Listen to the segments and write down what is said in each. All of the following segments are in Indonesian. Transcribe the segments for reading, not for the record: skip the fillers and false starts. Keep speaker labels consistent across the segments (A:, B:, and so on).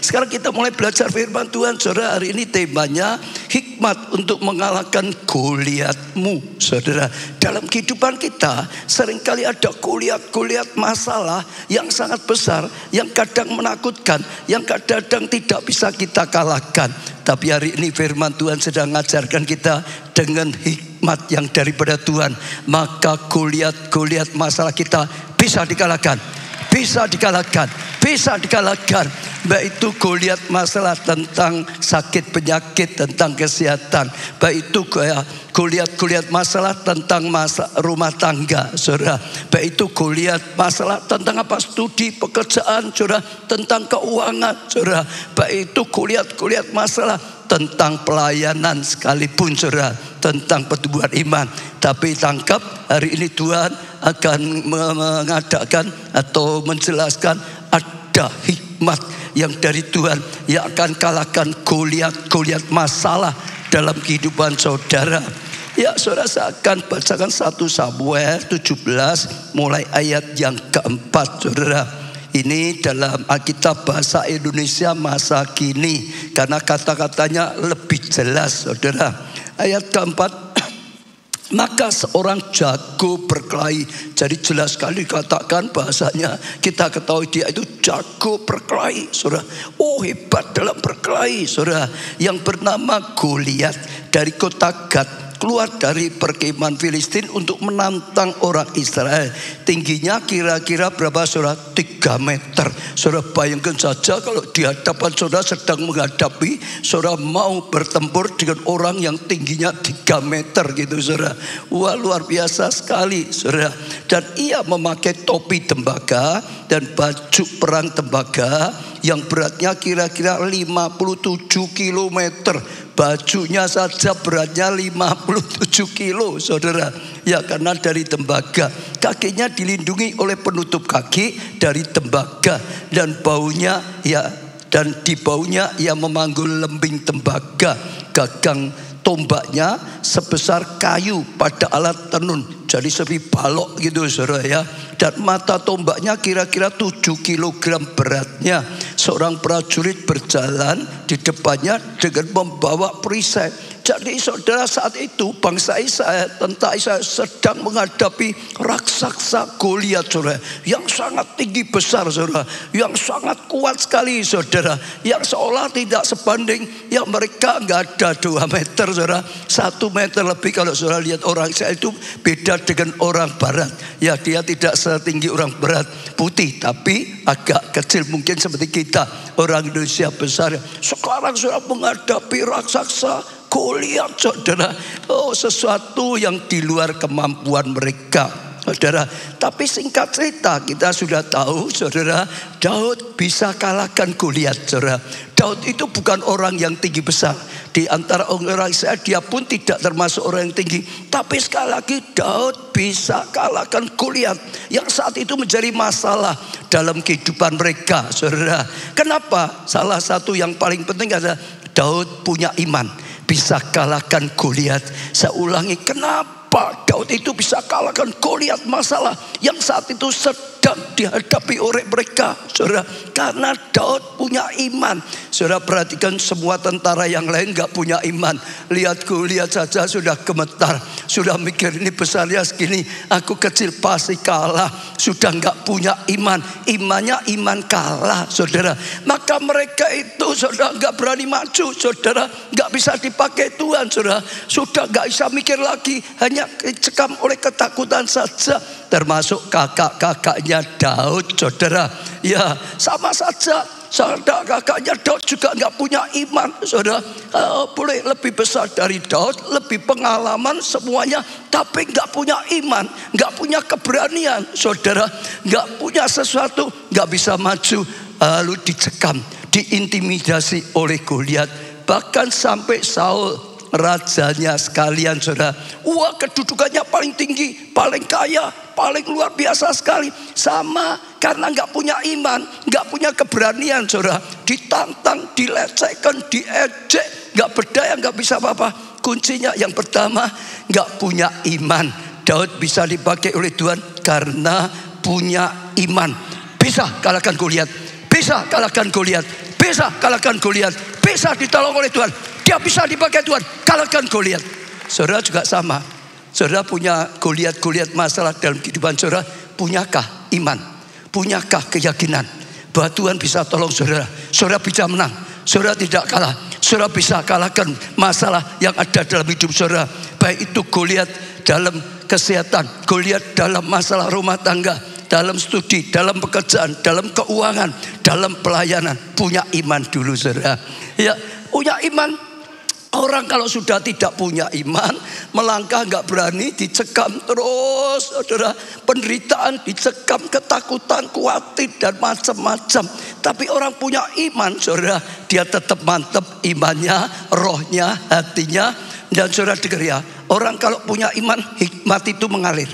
A: Sekarang kita mulai belajar firman Tuhan. Saudara, hari ini temanya hikmat untuk mengalahkan Goliatmu. Saudara, dalam kehidupan kita seringkali ada Goliat masalah yang sangat besar, yang kadang menakutkan, yang kadang tidak bisa kita kalahkan. Tapi hari ini firman Tuhan sedang mengajarkan kita dengan hikmat yang daripada Tuhan, maka Goliat masalah kita bisa dikalahkan. Bisa dikalahkan. Baik itu Goliat masalah tentang sakit penyakit, tentang kesehatan. Baik itu Goliat masalah tentang rumah tangga, saudara. Baik itu Goliat masalah tentang studi pekerjaan, saudara. Tentang keuangan, saudara. Baik itu Goliat masalah tentang pelayanan sekalipun, saudara. Tentang pertumbuhan iman. Tapi tangkap, hari ini Tuhan akan mengadakan atau menjelaskan ada hikmat yang dari Tuhan yang akan kalahkan Goliat masalah dalam kehidupan saudara. Ya, saudara, saya akan bacakan 1 Samuel 17 mulai ayat yang keempat, saudara. Ini dalam Alkitab bahasa Indonesia masa kini, karena kata-katanya lebih jelas, saudara. Ayat keempat, maka seorang jago berkelahi. Jadi jelas sekali katakan bahasanya, kita ketahui dia itu jago berkelahi, saudara. Oh, hebat dalam berkelahi, saudara. Yang bernama Goliat dari kota Gat keluar dari perkemahan Filistin untuk menantang orang Israel. Tingginya kira-kira berapa, saudara? 3 meter. Saudara, bayangkan saja kalau di hadapan saudara sedang menghadapi, saudara mau bertempur dengan orang yang tingginya 3 meter gitu, saudara. Wah, luar biasa sekali, saudara. Dan ia memakai topi tembaga dan baju perang tembaga yang beratnya kira-kira 57 kilometer. Bajunya saja beratnya 57 kilo, saudara. Ya, karena dari tembaga. Kakinya dilindungi oleh penutup kaki dari tembaga. Dan baunya, ya, dan di baunya ia memanggul lembing tembaga. Gagang tombaknya sebesar kayu pada alat tenun. Jadi seperti balok gitu, saudara, ya. Dan mata tombaknya kira-kira 7 kilogram beratnya. Seorang prajurit berjalan di depannya dengan membawa perisai. Jadi saudara, saat itu bangsa Israel, tentara Israel sedang menghadapi raksasa Goliat, saudara, yang sangat tinggi besar, saudara, yang sangat kuat sekali, saudara, yang seolah tidak sebanding, yang mereka nggak ada 2 meter, saudara, 1 meter lebih. Kalau saudara lihat orang Israel itu beda dengan orang Barat. Ya, dia tidak setinggi orang Barat, putih, tapi agak kecil mungkin seperti kita orang Indonesia besar. Sekarang saudara menghadapi raksasa Goliat, saudara. Oh, sesuatu yang di luar kemampuan mereka, saudara. Tapi singkat cerita, kita sudah tahu, saudara, Daud bisa kalahkan Goliat, saudara. Daud itu bukan orang yang tinggi besar. Di antara orang Israel, dia pun tidak termasuk orang yang tinggi. Tapi sekali lagi, Daud bisa kalahkan Goliat yang saat itu menjadi masalah dalam kehidupan mereka, saudara. Kenapa? Salah satu yang paling penting adalah Daud punya iman, bisa kalahkan Goliat. Saya ulangi, kenapa Daud itu bisa kalahkan Goliat masalah yang saat itu sedang dihadapi oleh mereka, saudara? Karena Daud punya iman. Saudara, perhatikan, semua tentara yang lain gak punya iman. Lihat Goliat saja sudah gemetar, sudah mikir ini besarnya segini, aku kecil pasti kalah. Sudah gak punya iman, imannya iman kalah, saudara. Maka mereka itu, saudara, gak berani maju, saudara. Gak bisa dipakai Tuhan, saudara. Sudah gak bisa mikir lagi, hanya dicekam oleh ketakutan saja. Termasuk kakak-kakaknya Daud, saudara. Ya, sama saja. Saudara, kakaknya Daud juga gak punya iman, saudara. Boleh lebih besar dari Daud, lebih pengalaman semuanya, tapi gak punya iman, gak punya keberanian, saudara. Gak punya sesuatu, gak bisa maju. Lalu dicekam, diintimidasi oleh Goliat. Bahkan sampai Saul, rajanya sekalian, saudara. Wah, kedudukannya paling tinggi, paling kaya, paling luar biasa sekali. Sama, karena gak punya iman, gak punya keberanian, saudara. Ditantang, dilecehkan, diejek, gak berdaya, gak bisa apa-apa. Kuncinya yang pertama, gak punya iman. Daud bisa dipakai oleh Tuhan karena punya iman. Bisa kalahkan Goliat, bisa kalahkan Goliat, bisa kalahkan Goliat, bisa ditolong oleh Tuhan, dia bisa dipakai Tuhan, kalahkan Goliat. Saudara juga sama. Saudara punya Goliat masalah dalam kehidupan saudara, punyakah iman? Punyakah keyakinan bahwa Tuhan bisa tolong saudara? Saudara bisa menang, saudara tidak kalah. Saudara bisa kalahkan masalah yang ada dalam hidup saudara. Baik itu Goliat dalam kesehatan, Goliat dalam masalah rumah tangga, dalam studi, dalam pekerjaan, dalam keuangan, dalam pelayanan. Punya iman dulu saudara. Ya, punya iman. Orang kalau sudah tidak punya iman, melangkah nggak berani, dicekam terus, saudara. Penderitaan, dicekam, ketakutan, khawatir dan macam-macam. Tapi orang punya iman, saudara, dia tetap mantap imannya, rohnya, hatinya. Dan saudara dengar ya, orang kalau punya iman, hikmat itu mengalir.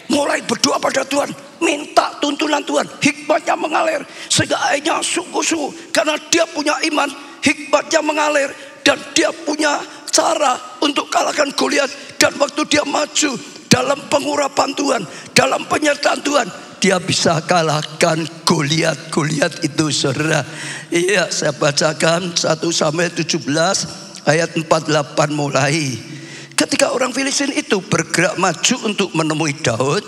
A: Mulai berdoa pada Tuhan, minta tuntunan Tuhan, hikmatnya mengalir. Sehingga akhirnya sungguh-sungguh, karena dia punya iman, hikmatnya mengalir. Dan dia punya cara untuk kalahkan Goliat. Dan waktu dia maju dalam pengurapan Tuhan, dalam penyertaan Tuhan, dia bisa kalahkan Goliat. Goliat itu saudara. Iya, saya bacakan 1 Samuel 17 ayat 48 mulai. Ketika orang Filistin itu bergerak maju untuk menemui Daud,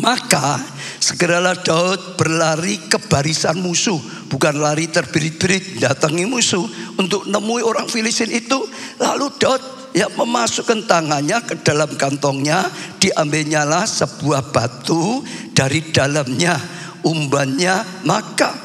A: maka segeralah Daud berlari ke barisan musuh. Bukan lari terbirit-birit datangi musuh untuk nemui orang Filistin itu. Lalu Daud memasukkan tangannya ke dalam kantongnya, diambilnyalah sebuah batu dari dalamnya, umbannya, maka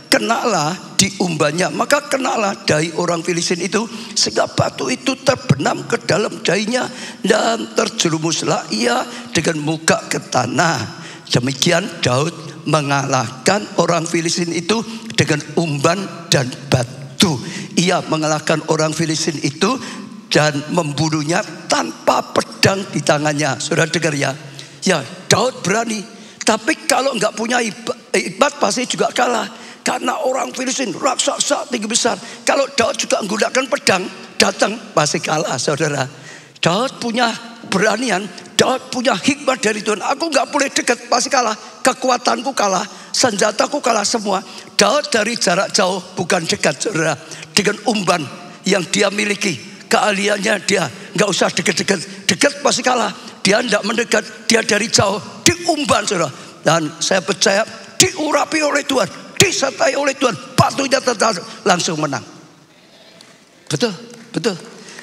A: kenalah diumbannya, maka kenalah dahi orang Filistin itu, sehingga batu itu terbenam ke dalam dahinya dan terjerumuslah ia dengan muka ke tanah. Demikian Daud mengalahkan orang Filistin itu dengan umban dan batu. Ia mengalahkan orang Filistin itu dan membunuhnya tanpa pedang di tangannya. Saudara dengar ya, Daud berani. Tapi kalau nggak punya hikmat pasti juga kalah. Karena orang Filistin raksasa tinggi besar. Kalau Daud juga menggunakan pedang, datang pasti kalah saudara. Daud punya beranian, Daud punya hikmat dari Tuhan. Aku nggak boleh dekat, pasti kalah. Kekuatanku kalah, senjataku kalah semua. Daud dari jarak jauh, bukan dekat saudara. Dengan umban yang dia miliki, keahliannya dia nggak usah dekat-dekat. Dekat pasti kalah. Dia tidak mendekat, dia dari jauh diumban saudara. Dan saya percaya diurapi oleh Tuhan, disertai oleh Tuhan, batunya tetap langsung menang. Betul.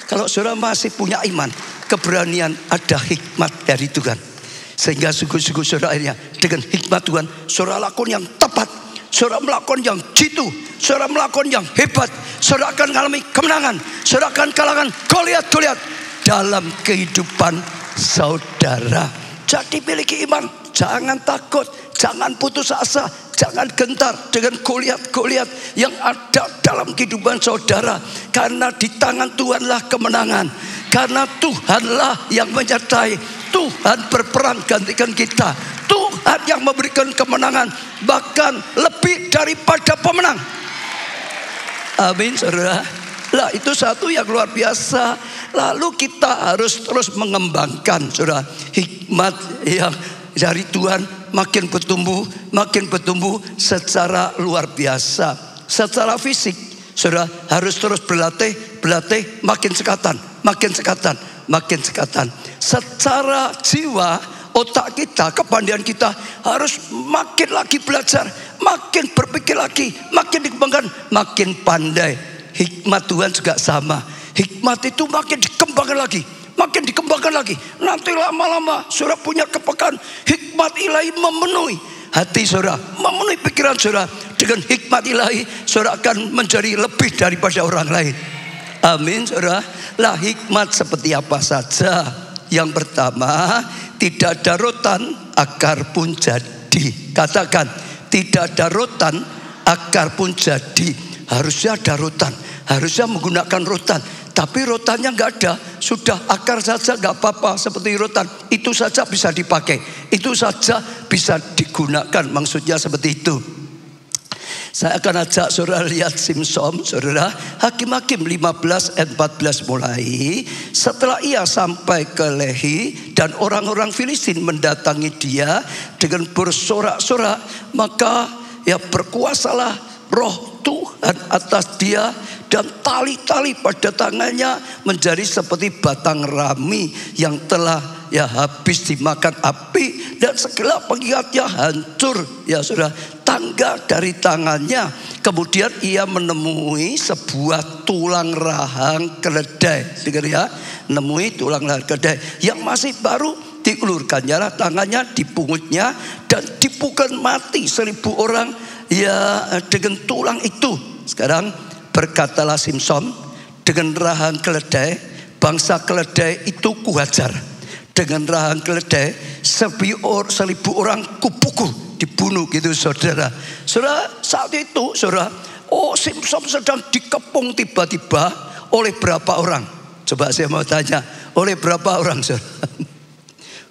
A: Kalau saudara masih punya iman, keberanian, ada hikmat dari Tuhan. Sehingga sungguh-sungguh saudara akhirnya dengan hikmat Tuhan, saudara lakukan yang tepat, saudara melakukan yang jitu, saudara melakukan yang hebat, saudara akan mengalami kemenangan, saudara akan kalahkan Goliat dalam kehidupan saudara. Jadi miliki iman, jangan takut, jangan putus asa, jangan gentar dengan Goliat yang ada dalam kehidupan saudara. Karena di tangan Tuhanlah kemenangan. Karena Tuhanlah yang menyertai. Tuhan berperang gantikan kita. Tuhan yang memberikan kemenangan, bahkan lebih daripada pemenang. Amin saudara. Lah itu satu yang luar biasa. Lalu kita harus terus mengembangkan saudara, hikmat yang dari Tuhan makin bertumbuh secara luar biasa. Secara fisik saudara harus terus berlatih, makin sekatan. Secara jiwa, otak kita, kepandaian kita harus makin lagi belajar, makin berpikir lagi, makin dikembangkan, makin pandai. Hikmat Tuhan juga sama. Hikmat itu makin dikembangkan lagi. Nanti lama-lama saudara punya kepekaan, hikmat ilahi memenuhi hati saudara, memenuhi pikiran saudara. Dengan hikmat ilahi saudara akan menjadi lebih daripada orang lain. Amin saudara. Lah hikmat seperti apa saja? Yang pertama, tidak ada rotan, akar pun jadi. Katakan, tidak ada rotan, akar pun jadi. Harusnya ada rotan, harusnya menggunakan rotan. Tapi rotannya nggak ada, sudah akar saja nggak apa-apa seperti rotan. Itu saja bisa dipakai, itu saja bisa digunakan. Maksudnya seperti itu. Saya akan ajak saudara lihat Simson, saudara, Hakim-Hakim 15 ayat 14 mulai. Setelah ia sampai ke Lehi dan orang-orang Filistin mendatangi dia dengan bersorak-sorak, maka berkuasalah roh Tuhan atas dia, dan tali-tali pada tangannya menjadi seperti batang rami yang telah habis dimakan api, dan segala pengikatnya hancur ya saudara. Tangga dari tangannya. Kemudian ia menemui sebuah tulang rahang keledai. Dengar ya, menemui tulang rahang keledai yang masih baru. Diulurkannya lah tangannya, dipungutnya, dan dipukul mati 1000 orang ya dengan tulang itu. Sekarang berkatalah Simson, dengan rahang keledai, bangsa keledai itu kuhajar. Dengan rahang keledai 1000 orang kupukul, dibunuh gitu saudara. Saudara, saat itu saudara, Simson sedang dikepung tiba-tiba oleh berapa orang? Coba saya mau tanya, oleh berapa orang saudara?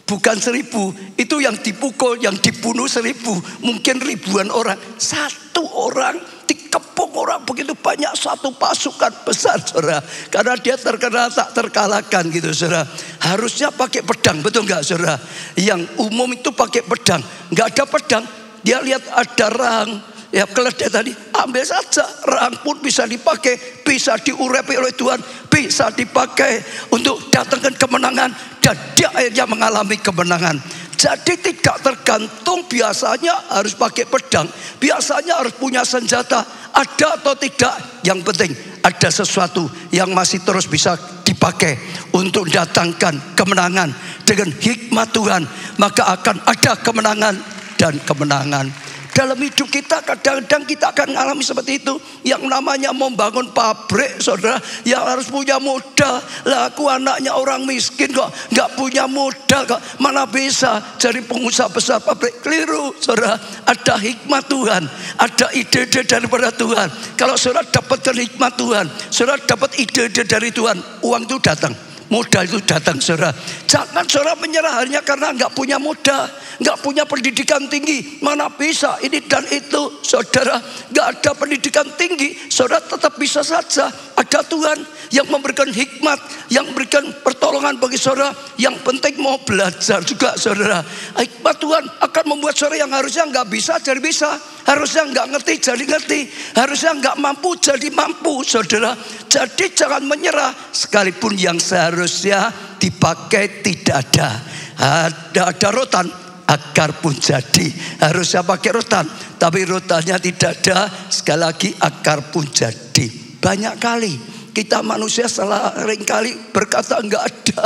A: Bukan 1000, itu yang dipukul, yang dibunuh 1000, mungkin ribuan orang. Satu orang dikepung orang begitu banyak, satu pasukan besar saudara. Karena dia terkenal tak terkalahkan gitu saudara. Harusnya pakai pedang, betul nggak saudara? Yang umum itu pakai pedang, nggak ada pedang. Dia lihat ada rahang ya keledai tadi, ambil saja. Rahang pun bisa dipakai, bisa diurapi oleh Tuhan, bisa dipakai untuk datangkan kemenangan, dan dia akhirnya mengalami kemenangan. Jadi tidak tergantung biasanya harus pakai pedang, biasanya harus punya senjata, ada atau tidak. Yang penting ada sesuatu yang masih terus bisa dipakai untuk datangkan kemenangan. Dengan hikmat Tuhan maka akan ada kemenangan dan kemenangan. Dalam hidup kita kadang-kadang kita akan mengalami seperti itu. Yang namanya membangun pabrik saudara, yang harus punya modal. Lah aku anaknya orang miskin kok gak punya modal kok, mana bisa jadi pengusaha besar pabrik. Keliru saudara. Ada hikmat Tuhan, ada ide-ide daripada Tuhan. Kalau saudara dapatkan hikmat Tuhan, saudara dapat ide-ide dari Tuhan, uang itu datang, modal itu datang saudara. Jangan saudara menyerah hanya karena gak punya modal, gak punya pendidikan tinggi. Mana bisa ini dan itu saudara. Gak ada pendidikan tinggi, saudara tetap bisa saja. Ada Tuhan yang memberikan hikmat, yang memberikan pertolongan bagi saudara. Yang penting mau belajar juga saudara. Hikmat Tuhan akan membuat saudara yang harusnya gak bisa jadi bisa, harusnya gak ngerti jadi ngerti, harusnya gak mampu jadi mampu saudara. Jadi jangan menyerah, sekalipun yang seharusnya dipakai tidak ada. Ada rotan, akar pun jadi. Harusnya pakai rotan, tapi rotannya tidak ada. Sekali lagi akar pun jadi. Banyak kali kita manusia sering kali berkata enggak ada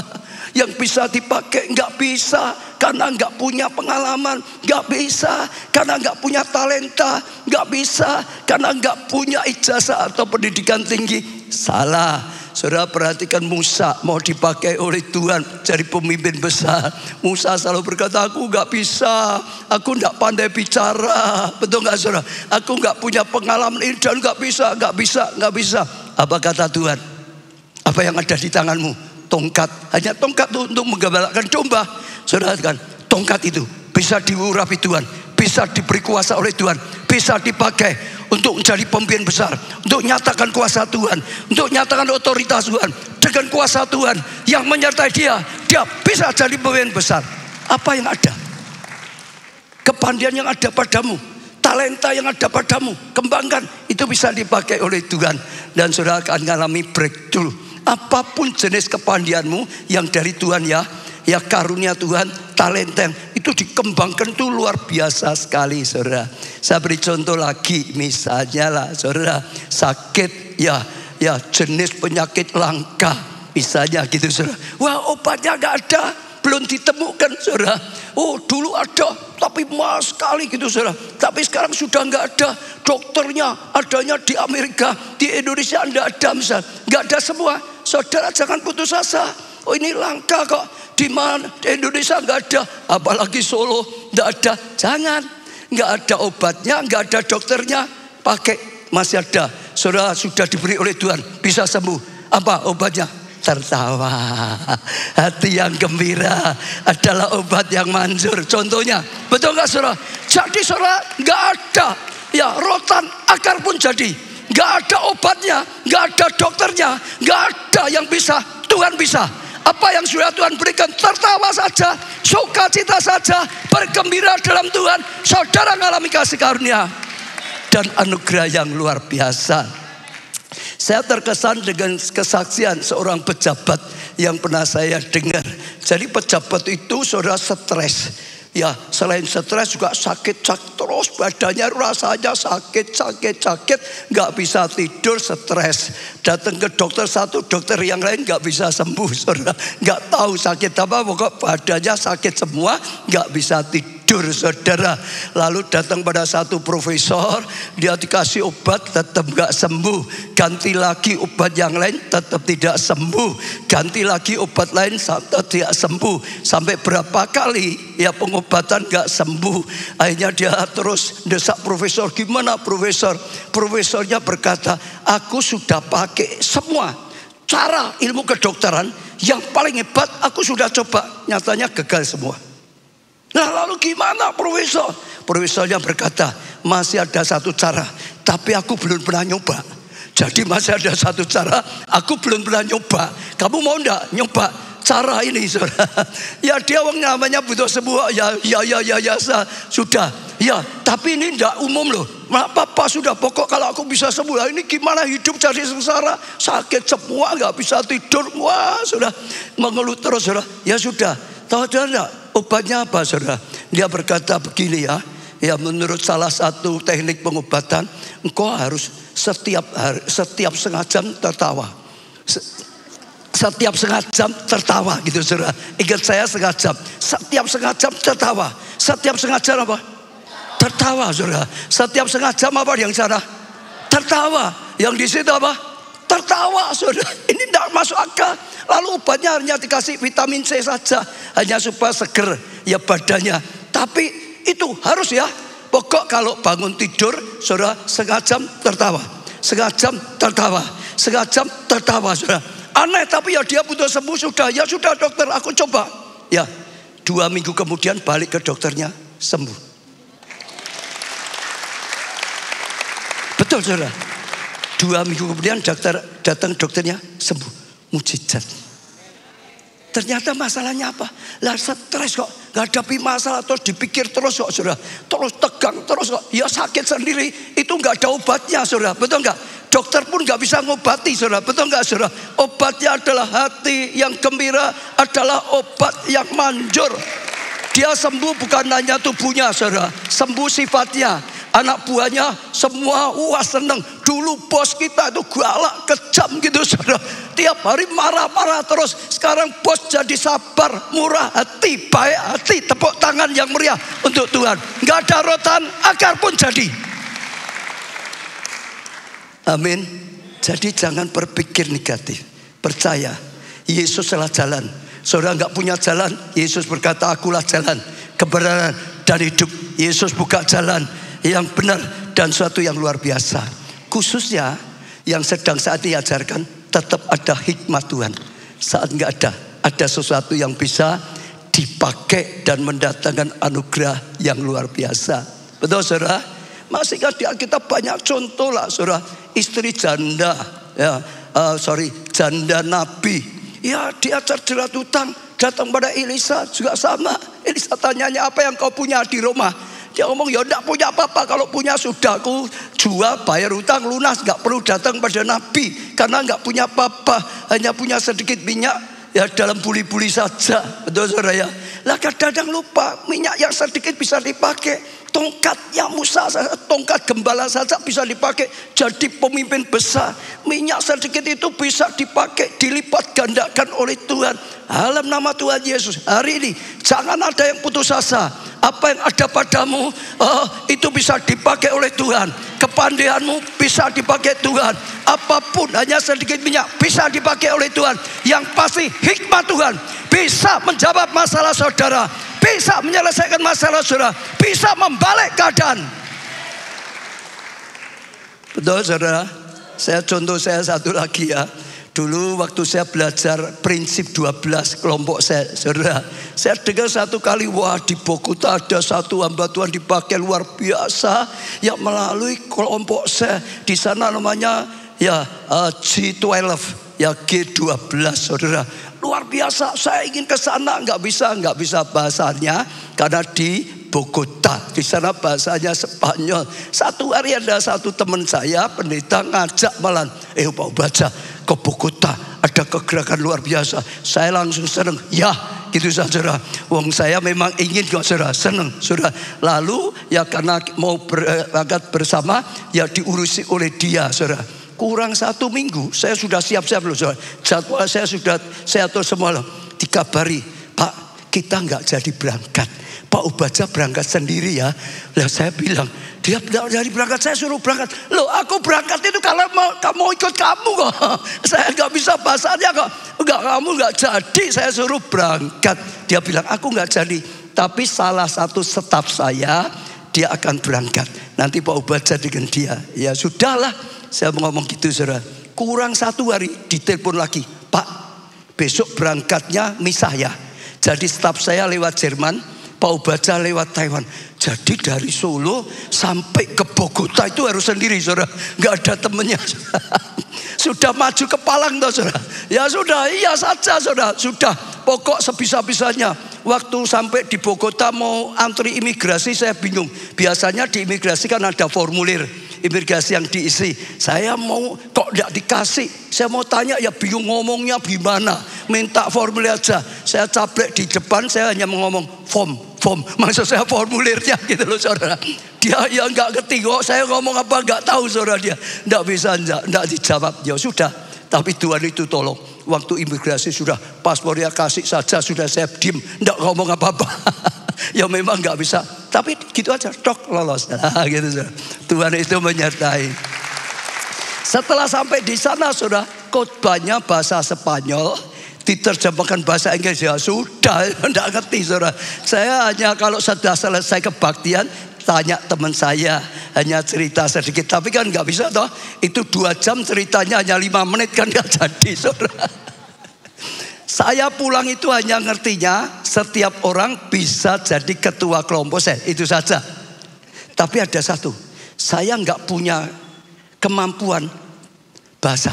A: yang bisa dipakai, enggak bisa karena enggak punya pengalaman, enggak bisa karena enggak punya talenta, enggak bisa karena enggak punya ijazah atau pendidikan tinggi. Salah. Saudara perhatikan Musa mau dipakai oleh Tuhan jadi pemimpin besar. Musa selalu berkata, aku gak bisa, aku gak pandai bicara. Betul gak saudara? Aku gak punya pengalaman ini dan gak bisa. Apa kata Tuhan? Apa yang ada di tanganmu? Tongkat. Hanya tongkat itu untuk menggembalakan domba. Saudara kan, tongkat itu bisa diurapi Tuhan, bisa diberi kuasa oleh Tuhan, bisa dipakai untuk menjadi pemimpin besar, untuk nyatakan kuasa Tuhan, untuk nyatakan otoritas Tuhan. Dengan kuasa Tuhan yang menyertai dia bisa jadi pemimpin besar. Apa yang ada? Kepandaian yang ada padamu, talenta yang ada padamu, kembangkan. Itu bisa dipakai oleh Tuhan, dan saudara akan mengalami breakthrough. Apapun jenis kepandaianmu yang dari Tuhan ya karunia Tuhan, talenta itu dikembangkan itu luar biasa sekali saudara. Saya beri contoh lagi, misalnya lah saudara sakit ya jenis penyakit langka misalnya gitu saudara. Wah obatnya gak ada, belum ditemukan saudara. Oh dulu ada tapi mahal sekali gitu saudara, tapi sekarang sudah gak ada. Dokternya adanya di Amerika, di Indonesia gak ada misalnya, gak ada semua. Saudara jangan putus asa. Oh ini langka kok, di mana di Indonesia nggak ada, apalagi Solo nggak ada. Jangan, nggak ada obatnya, nggak ada dokternya, pakai masih ada. Saudara sudah diberi oleh Tuhan, bisa sembuh. Apa obatnya? Tertawa. Hati yang gembira adalah obat yang manjur. Contohnya, betul nggak saudara? Jadi saudara nggak ada ya rotan, akar pun jadi. Nggak ada obatnya, nggak ada dokternya, nggak ada yang bisa. Tuhan bisa. Apa yang sudah Tuhan berikan, tertawa saja, sukacita saja, bergembira dalam Tuhan. Saudara mengalami kasih karunia. dan anugerah yang luar biasa. Saya terkesan dengan kesaksian seorang pejabat yang pernah saya dengar. Jadi pejabat itu saudara stres. Ya, selain stres juga sakit terus, badannya rasanya sakit, nggak bisa tidur, stres. Datang ke dokter satu, dokter yang lain nggak bisa sembuh, saudara. Nggak tahu sakit apa, pokok badannya sakit semua, nggak bisa tidur, saudara. Lalu datang pada satu profesor, dia dikasih obat, tetap nggak sembuh. Ganti lagi obat yang lain, tetap tidak sembuh. Ganti lagi obat lain, tetap tidak sembuh. Sampai berapa kali ya pengobatan gak sembuh. Akhirnya dia terus desak profesor. Gimana profesor? Profesornya berkata, aku sudah pakai semua cara ilmu kedokteran. Yang paling hebat aku sudah coba, nyatanya gagal semua. Nah lalu gimana profesor? Profesornya berkata, masih ada satu cara, tapi aku belum pernah nyoba. Jadi masih ada satu cara, aku belum pernah nyoba. Kamu mau enggak nyoba cara ini, saudara? Ya dia orang namanya butuh sembuh. Ya sudah. Ya tapi ini enggak umum loh. Apa sudah, pokok kalau aku bisa sembuh. Ini gimana hidup jadi sengsara, sakit semua, nggak bisa tidur. Wah sudah mengeluh terus, saudara. Ya sudah. Tahu enggak obatnya apa, saudara? Dia berkata begini ya. Ya menurut salah satu teknik pengobatan, engkau harus setiap setengah jam tertawa. Setiap setengah jam tertawa gitu, saudara. Ingat saya setengah jam. Setiap setengah jam tertawa. Setiap setengah jam apa? Tertawa, saudara. Setiap setengah jam apa yang sana? Tertawa. Yang di situ apa? Tertawa, saudara. Ini tidak masuk akal. Lalu obatnya hanya dikasih vitamin C saja, hanya supaya seger ya badannya. Tapi itu harus ya. Pokok kalau bangun tidur, saudara, setengah jam tertawa. Setengah jam tertawa. Setengah jam tertawa, saudara. Aneh, tapi ya dia butuh sembuh sudah. Ya sudah dokter, aku coba. Ya, 2 minggu kemudian balik ke dokternya, sembuh. Betul, saudara. 2 minggu kemudian datang dokternya, sembuh. Mujizat. Ternyata masalahnya apa? Lah stres kok, ngadepi masalah terus dipikir terus kok, saudara. Terus tegang terus kok. Ya sakit sendiri, itu nggak ada obatnya, saudara. Betul nggak? Dokter pun nggak bisa ngobati, saudara. Betul nggak, saudara? Obatnya adalah hati yang gembira, adalah obat yang manjur. Dia sembuh bukan hanya tubuhnya, saudara. Sembuh sifatnya. Anak buahnya semua seneng. Dulu bos kita itu galak, kejam gitu, saudara. Tiap hari marah-marah terus. Sekarang bos jadi sabar, murah hati, baik hati. Tepuk tangan yang meriah untuk Tuhan. Nggak ada rotan, akar pun jadi. Amin. Jadi jangan berpikir negatif. Percaya, Yesus adalah jalan. Saudara nggak punya jalan, Yesus berkata, akulah jalan, kebenaran dan hidup. Yesus buka jalan yang benar dan suatu yang luar biasa. Khususnya yang sedang saat diajarkan, tetap ada hikmat Tuhan. Saat nggak ada sesuatu yang bisa dipakai dan mendatangkan anugerah yang luar biasa. Betul, saudara? Masih kan di Alkitab banyak contoh lah, saudara. Istri janda, janda nabi. Ya dia terjerat hutang, datang pada Elisa juga sama. Elisa tanyanya, apa yang kau punya di rumah? Dia ngomong, ya enggak punya apa-apa. Kalau punya sudah aku jual, bayar hutang lunas. Enggak perlu datang pada nabi. Karena enggak punya apa-apa. Hanya punya sedikit minyak. Ya dalam buli-buli saja. Betul, saudara ya. Lah kadang-kadang lupa. Minyak yang sedikit bisa dipakai. Tongkatnya Musa, tongkat gembala saja bisa dipakai jadi pemimpin besar. Minyak sedikit itu bisa dipakai, dilipat gandakan oleh Tuhan. Dalam nama Tuhan Yesus, hari ini jangan ada yang putus asa. Apa yang ada padamu itu bisa dipakai oleh Tuhan. Kepandaianmu bisa dipakai Tuhan. Apapun, hanya sedikit minyak bisa dipakai oleh Tuhan. Yang pasti hikmat Tuhan bisa menjawab masalah saudara, bisa menyelesaikan masalah saudara, bisa membalik keadaan. Betul, saudara. Contoh saya satu lagi ya. Dulu waktu saya belajar prinsip 12 kelompok saya, saudara, saya dengar satu kali, wah di Bogota ada satu hamba Tuhan dipakai luar biasa yang melalui kelompok saya. Di sana namanya ya G12, ya G12, saudara. Luar biasa, saya ingin ke sana, nggak bisa bahasanya karena di Bogota. Di sana bahasanya Spanyol. Satu hari ada satu teman saya, pendeta, ngajak malam, Pak baca ke Bogota, ada kegerakan luar biasa. Saya langsung senang, ya gitu saudara. Wong saya memang ingin kok saudara, senang saudara. Lalu ya karena mau berangkat bersama, ya diurusi oleh dia saudara. Kurang 1 minggu, saya sudah siap-siap loh saudara. Jadwal saya sudah saya atur semua loh. Dikabari, Pak kita nggak jadi berangkat. Pak Ubaja berangkat sendiri ya. Lah saya bilang, dia dari berangkat, saya suruh berangkat. Loh aku berangkat itu kalau mau ikut kamu kok. Saya nggak bisa bahasanya kok. Enggak, kamu nggak jadi, saya suruh berangkat. Dia bilang aku nggak jadi. Tapi salah satu staf saya, dia akan berangkat. Nanti Pak Ubaja dengan dia. Ya sudahlah, saya mau ngomong gitu saudara. Kurang 1 hari ditelepon lagi, Pak besok berangkatnya misah ya. Jadi staf saya lewat Jerman, Pak Ubaja lewat Taiwan. Jadi dari Solo sampai ke Bogota itu harus sendiri saudara. Gak ada temennya saudara. Sudah maju ke Palang toh saudara. Ya sudah, iya saja saudara. Sudah, pokok sebisa-bisanya. Waktu sampai di Bogota mau antri imigrasi saya bingung. Biasanya di imigrasi kan ada formulir imigrasi yang diisi. Saya mau kok tidak dikasih. Saya mau tanya ya bingung ngomongnya gimana. Minta formulir aja. Saya caplek di depan, saya hanya ngomong form. Maksud saya formulirnya gitu loh saudara. Dia ya nggak ngerti kok saya ngomong apa nggak tahu saudara dia. Nggak bisa nggak dijawab. Ya sudah. Tapi Tuhan itu tolong. Waktu imigrasi sudah paspornya kasih saja sudah saya diem. Nggak ngomong apa-apa. Ya memang nggak bisa. Tapi gitu aja. Tok lolos. Gitu saudara. Tuhan itu menyertai. Setelah sampai di sana saudara. Khotbahnya bahasa Spanyol. Diterjemahkan bahasa Inggris ya sudah, enggak ngerti saudara. Saya hanya kalau sudah selesai kebaktian tanya teman saya, hanya cerita sedikit. Tapi kan nggak bisa toh. Itu 2 jam ceritanya hanya 5 menit kan nggak jadi saudara. Saya pulang itu hanya ngertinya setiap orang bisa jadi ketua kelompok saya, itu saja. Tapi ada satu, saya nggak punya kemampuan bahasa.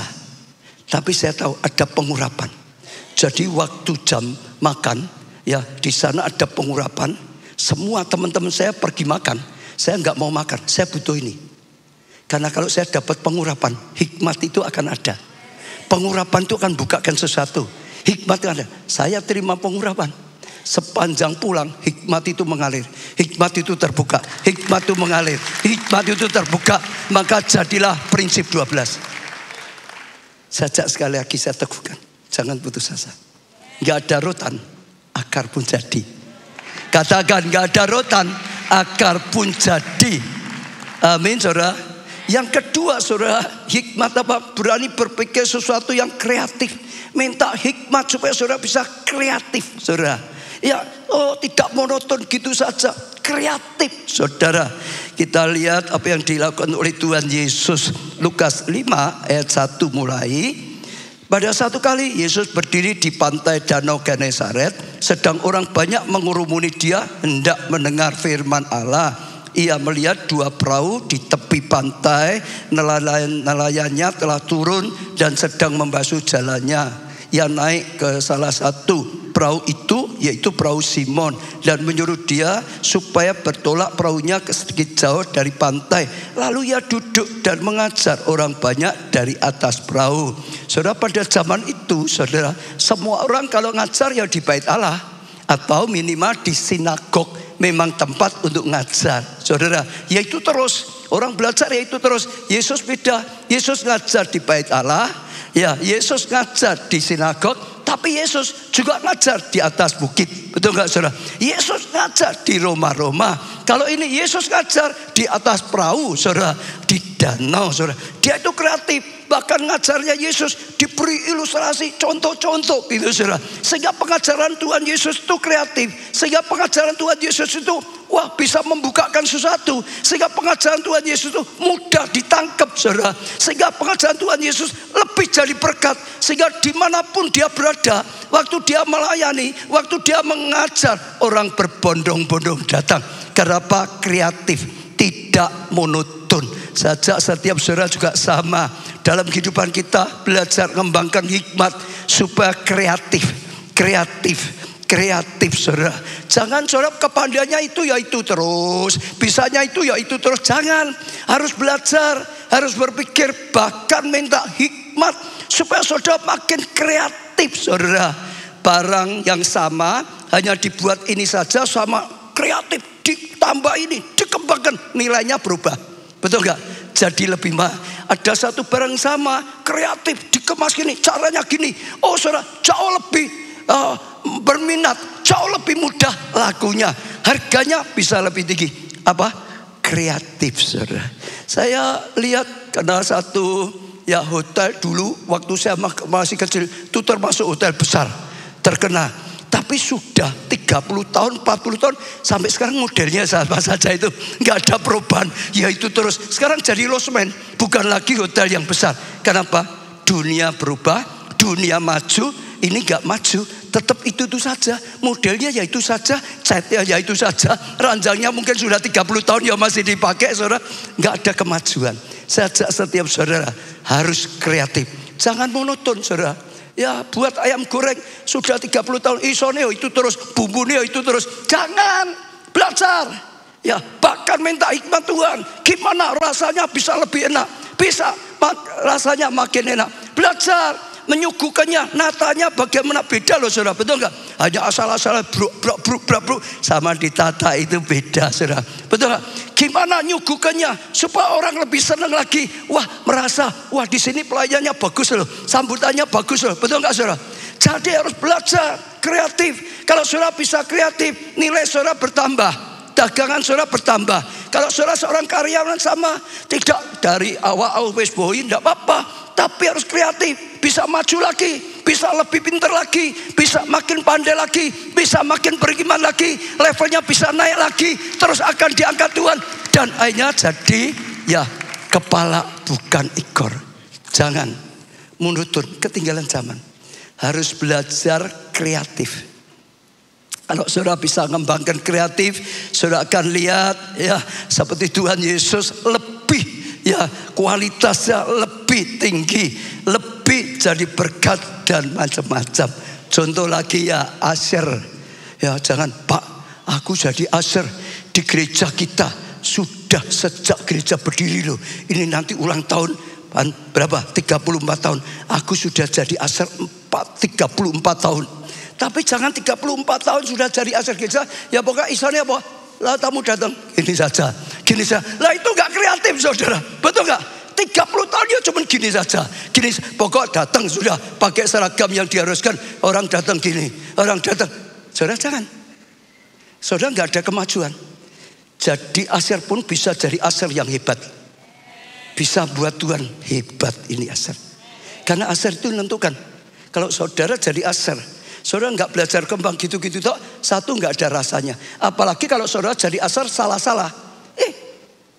A: Tapi saya tahu ada pengurapan. Jadi waktu jam makan, ya di sana ada pengurapan. Semua teman-teman saya pergi makan. Saya nggak mau makan, saya butuh ini. Karena kalau saya dapat pengurapan, hikmat itu akan ada. Pengurapan itu akan bukakan sesuatu. Hikmat itu ada. Saya terima pengurapan. Sepanjang pulang, hikmat itu mengalir. Hikmat itu terbuka. Hikmat itu mengalir. Hikmat itu terbuka. Maka jadilah prinsip 12. Sajak sekali lagi saya teguhkan. Jangan putus asa. Gak ada rotan, akar pun jadi. Katakan gak ada rotan, akar pun jadi. Amin saudara. Yang kedua saudara, hikmat apa? Berani berpikir sesuatu yang kreatif. Minta hikmat supaya saudara bisa kreatif saudara. Ya, tidak monoton gitu saja. Kreatif saudara. Kita lihat apa yang dilakukan oleh Tuhan Yesus. Lukas 5 ayat 1 mulai. Pada satu kali Yesus berdiri di pantai Danau Genesaret. Sedang orang banyak mengurumuni dia hendak mendengar firman Allah. Ia melihat 2 perahu di tepi pantai. Nelayannya telah turun dan sedang membasuh jalannya. Ia naik ke salah satu perahu itu, yaitu perahu Simon, dan menyuruh dia supaya bertolak perahunya ke sedikit jauh dari pantai. Lalu ia duduk dan mengajar orang banyak dari atas perahu. Saudara, pada zaman itu saudara, semua orang kalau ngajar ya di bait Allah atau minimal di sinagog, memang tempat untuk ngajar saudara. Yaitu terus orang belajar, yaitu terus. Yesus beda. Yesus ngajar di bait Allah, ya Yesus ngajar di sinagog. Tapi Yesus juga ngajar di atas bukit. Betul gak saudara? Yesus ngajar di Roma-Roma. Kalau ini Yesus ngajar di atas perahu saudara. Di danau saudara. Dia itu kreatif. Bahkan ngajarnya Yesus diberi ilustrasi, contoh-contoh gitu saudara. Sehingga pengajaran Tuhan Yesus itu kreatif. Sehingga pengajaran Tuhan Yesus itu bisa membukakan sesuatu. Sehingga pengajaran Tuhan Yesus itu mudah ditangkap saudara. Sehingga pengajaran Tuhan Yesus lebih jadi berkat. Sehingga dimanapun dia berada, waktu dia melayani, waktu dia mengajar, orang berbondong-bondong datang. Kenapa? Kreatif, tidak monoton. Setiap saudara juga sama. Dalam kehidupan kita belajar mengembangkan hikmat supaya kreatif. kreatif, saudara. Jangan saudara kepandaiannya itu ya itu terus, bisanya itu ya itu terus. Jangan, harus belajar, harus berpikir, bahkan minta hikmat supaya saudara makin kreatif, saudara. Barang yang sama hanya dibuat ini saja, sama kreatif, ditambah ini, dikembangkan, nilainya berubah. Betul nggak? Jadi lebih ada satu barang sama, kreatif, dikemas gini, caranya gini. Oh saudara, jauh lebih berminat, jauh lebih mudah lakunya, harganya bisa lebih tinggi. Apa? Kreatif, saudara. Saya lihat karena satu ya hotel dulu waktu saya masih kecil itu termasuk hotel besar, terkenal. Tapi sudah 30 tahun, 40 tahun sampai sekarang modelnya sama saja, itu nggak ada perubahan. Ya itu terus. Sekarang jadi losmen, bukan lagi hotel yang besar. Kenapa? Dunia berubah, dunia maju. Ini nggak maju, tetap itu saja. Modelnya ya itu saja, catnya ya itu saja. Ranjangnya mungkin sudah 30 tahun ya masih dipakai, saudara. Nggak ada kemajuan. Sejak setiap saudara harus kreatif. Jangan monoton, saudara. Ya buat ayam goreng sudah 30 tahun isone itu terus, bumbunya itu terus. Jangan, belajar. Ya bahkan minta hikmat Tuhan. Gimana rasanya bisa lebih enak, bisa rasanya makin enak. Belajar menyuguhkannya, natanya bagaimana, beda loh saudara. Betul nggak? Hanya asal-asal bruk sama ditata itu beda, saudara. Betul nggak? Gimana nyuguhkannya supaya orang lebih senang lagi. Wah merasa, wah di sini pelayannya bagus loh, sambutannya bagus loh. Betul nggak saudara? Jadi harus belajar kreatif. Kalau saudara bisa kreatif, nilai saudara bertambah, dagangan saudara bertambah. Kalau saudara seorang karyawan sama, tidak dari awal wis boy, tidak apa-apa. Tapi harus kreatif, bisa maju lagi, bisa lebih pintar lagi, bisa makin pandai lagi, bisa makin beriman lagi, levelnya bisa naik lagi, terus akan diangkat Tuhan. Dan akhirnya jadi ya kepala bukan ekor. Jangan monoton, ketinggalan zaman. Harus belajar kreatif. Kalau saudara bisa mengembangkan kreatif, saudara akan lihat ya seperti Tuhan Yesus lebih ya kualitasnya lebih tinggi, lebih jadi berkat dan macam-macam. Contoh lagi ya Asher. Ya jangan, Pak, aku jadi Asher di gereja kita sudah sejak gereja berdiri loh. Ini nanti ulang tahun berapa? 34 tahun. Aku sudah jadi Asher 34 tahun. Tapi jangan 34 tahun sudah jadi Asher gereja, ya pokoknya isanya apa? Lah tamu datang, gini saja, gini saja. Lah itu gak kreatif saudara, betul gak? 30 tahun ya cuma gini saja, gini. Pokok datang sudah pakai seragam yang diharuskan. Orang datang gini, orang datang. Saudara jangan. Saudara gak ada kemajuan. Jadi Asher pun bisa jadi Asher yang hebat. Bisa buat Tuhan hebat ini Asher. Karena Asher itu menentukan. Kalau saudara jadi Asher, saudara nggak belajar kembang gitu-gitu toh, satu nggak ada rasanya. Apalagi kalau saudara jadi Asher salah-salah,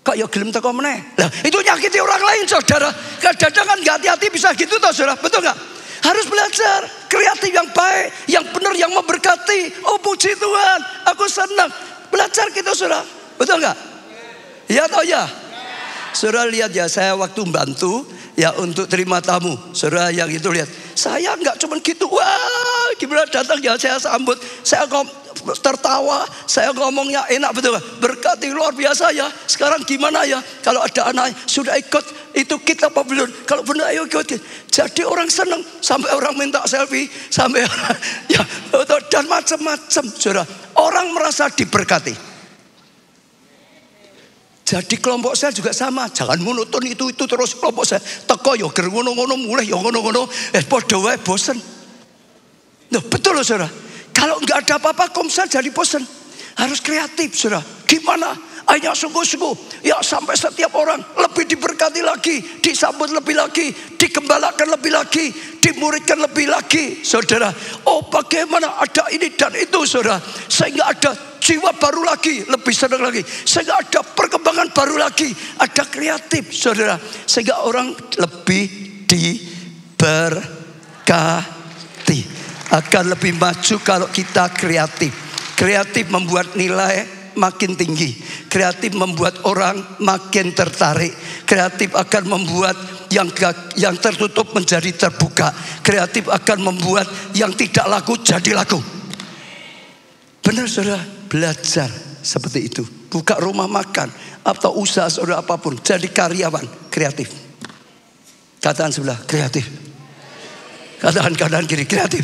A: kok ya gelem teko meneh. Lah itu nyakiti orang lain saudara. Kadang-kadang kan nggak hati-hati bisa gitu toh saudara, betul nggak? Harus belajar kreatif yang baik, yang benar, yang memberkati. Oh puji Tuhan, aku senang belajar gitu saudara, betul nggak? Ya toh ya. Saudara lihat ya, saya waktu bantu ya untuk terima tamu, saudara yang itu lihat, saya nggak cuma gitu, wah gimana datang ya saya sambut, saya tertawa, saya ngomongnya enak betul, berkati luar biasa ya. Sekarang gimana ya kalau ada anak sudah ikut itu kita apa belum? Kalau benar ayo ikut. Jadi orang senang, sampai orang minta selfie, sampai ya dan macam-macam saudara. Orang merasa diberkati. Jadi kelompok saya juga sama, jangan monoton itu terus kelompok saya. Teko yo ger ngono-ngono, mulai yo ngono-ngono, padha wae bosen. Loh, betul loh saudara. Kalau nggak ada apa-apa komsel jadi bosen. Harus kreatif saudara. Gimana? Hanya sungguh-sungguh. Ya sampai setiap orang lebih diberkati lagi, disambut lebih lagi, dikembalakan lebih lagi, dimuridkan lebih lagi saudara. Oh bagaimana ada ini dan itu saudara. Sehingga ada jiwa baru lagi, lebih senang lagi. Sehingga ada perkembangan baru lagi. Ada kreatif saudara. Sehingga orang lebih diberkati. Akan lebih maju kalau kita kreatif. Kreatif membuat nilai makin tinggi. Kreatif membuat orang makin tertarik. Kreatif akan membuat yang tertutup menjadi terbuka. Kreatif akan membuat yang tidak laku jadi laku. Benar saudara, belajar seperti itu. Buka rumah makan atau usaha saudara apapun, jadi karyawan kreatif. Katakan sebelah, kreatif. Katakan kanan kiri, kreatif.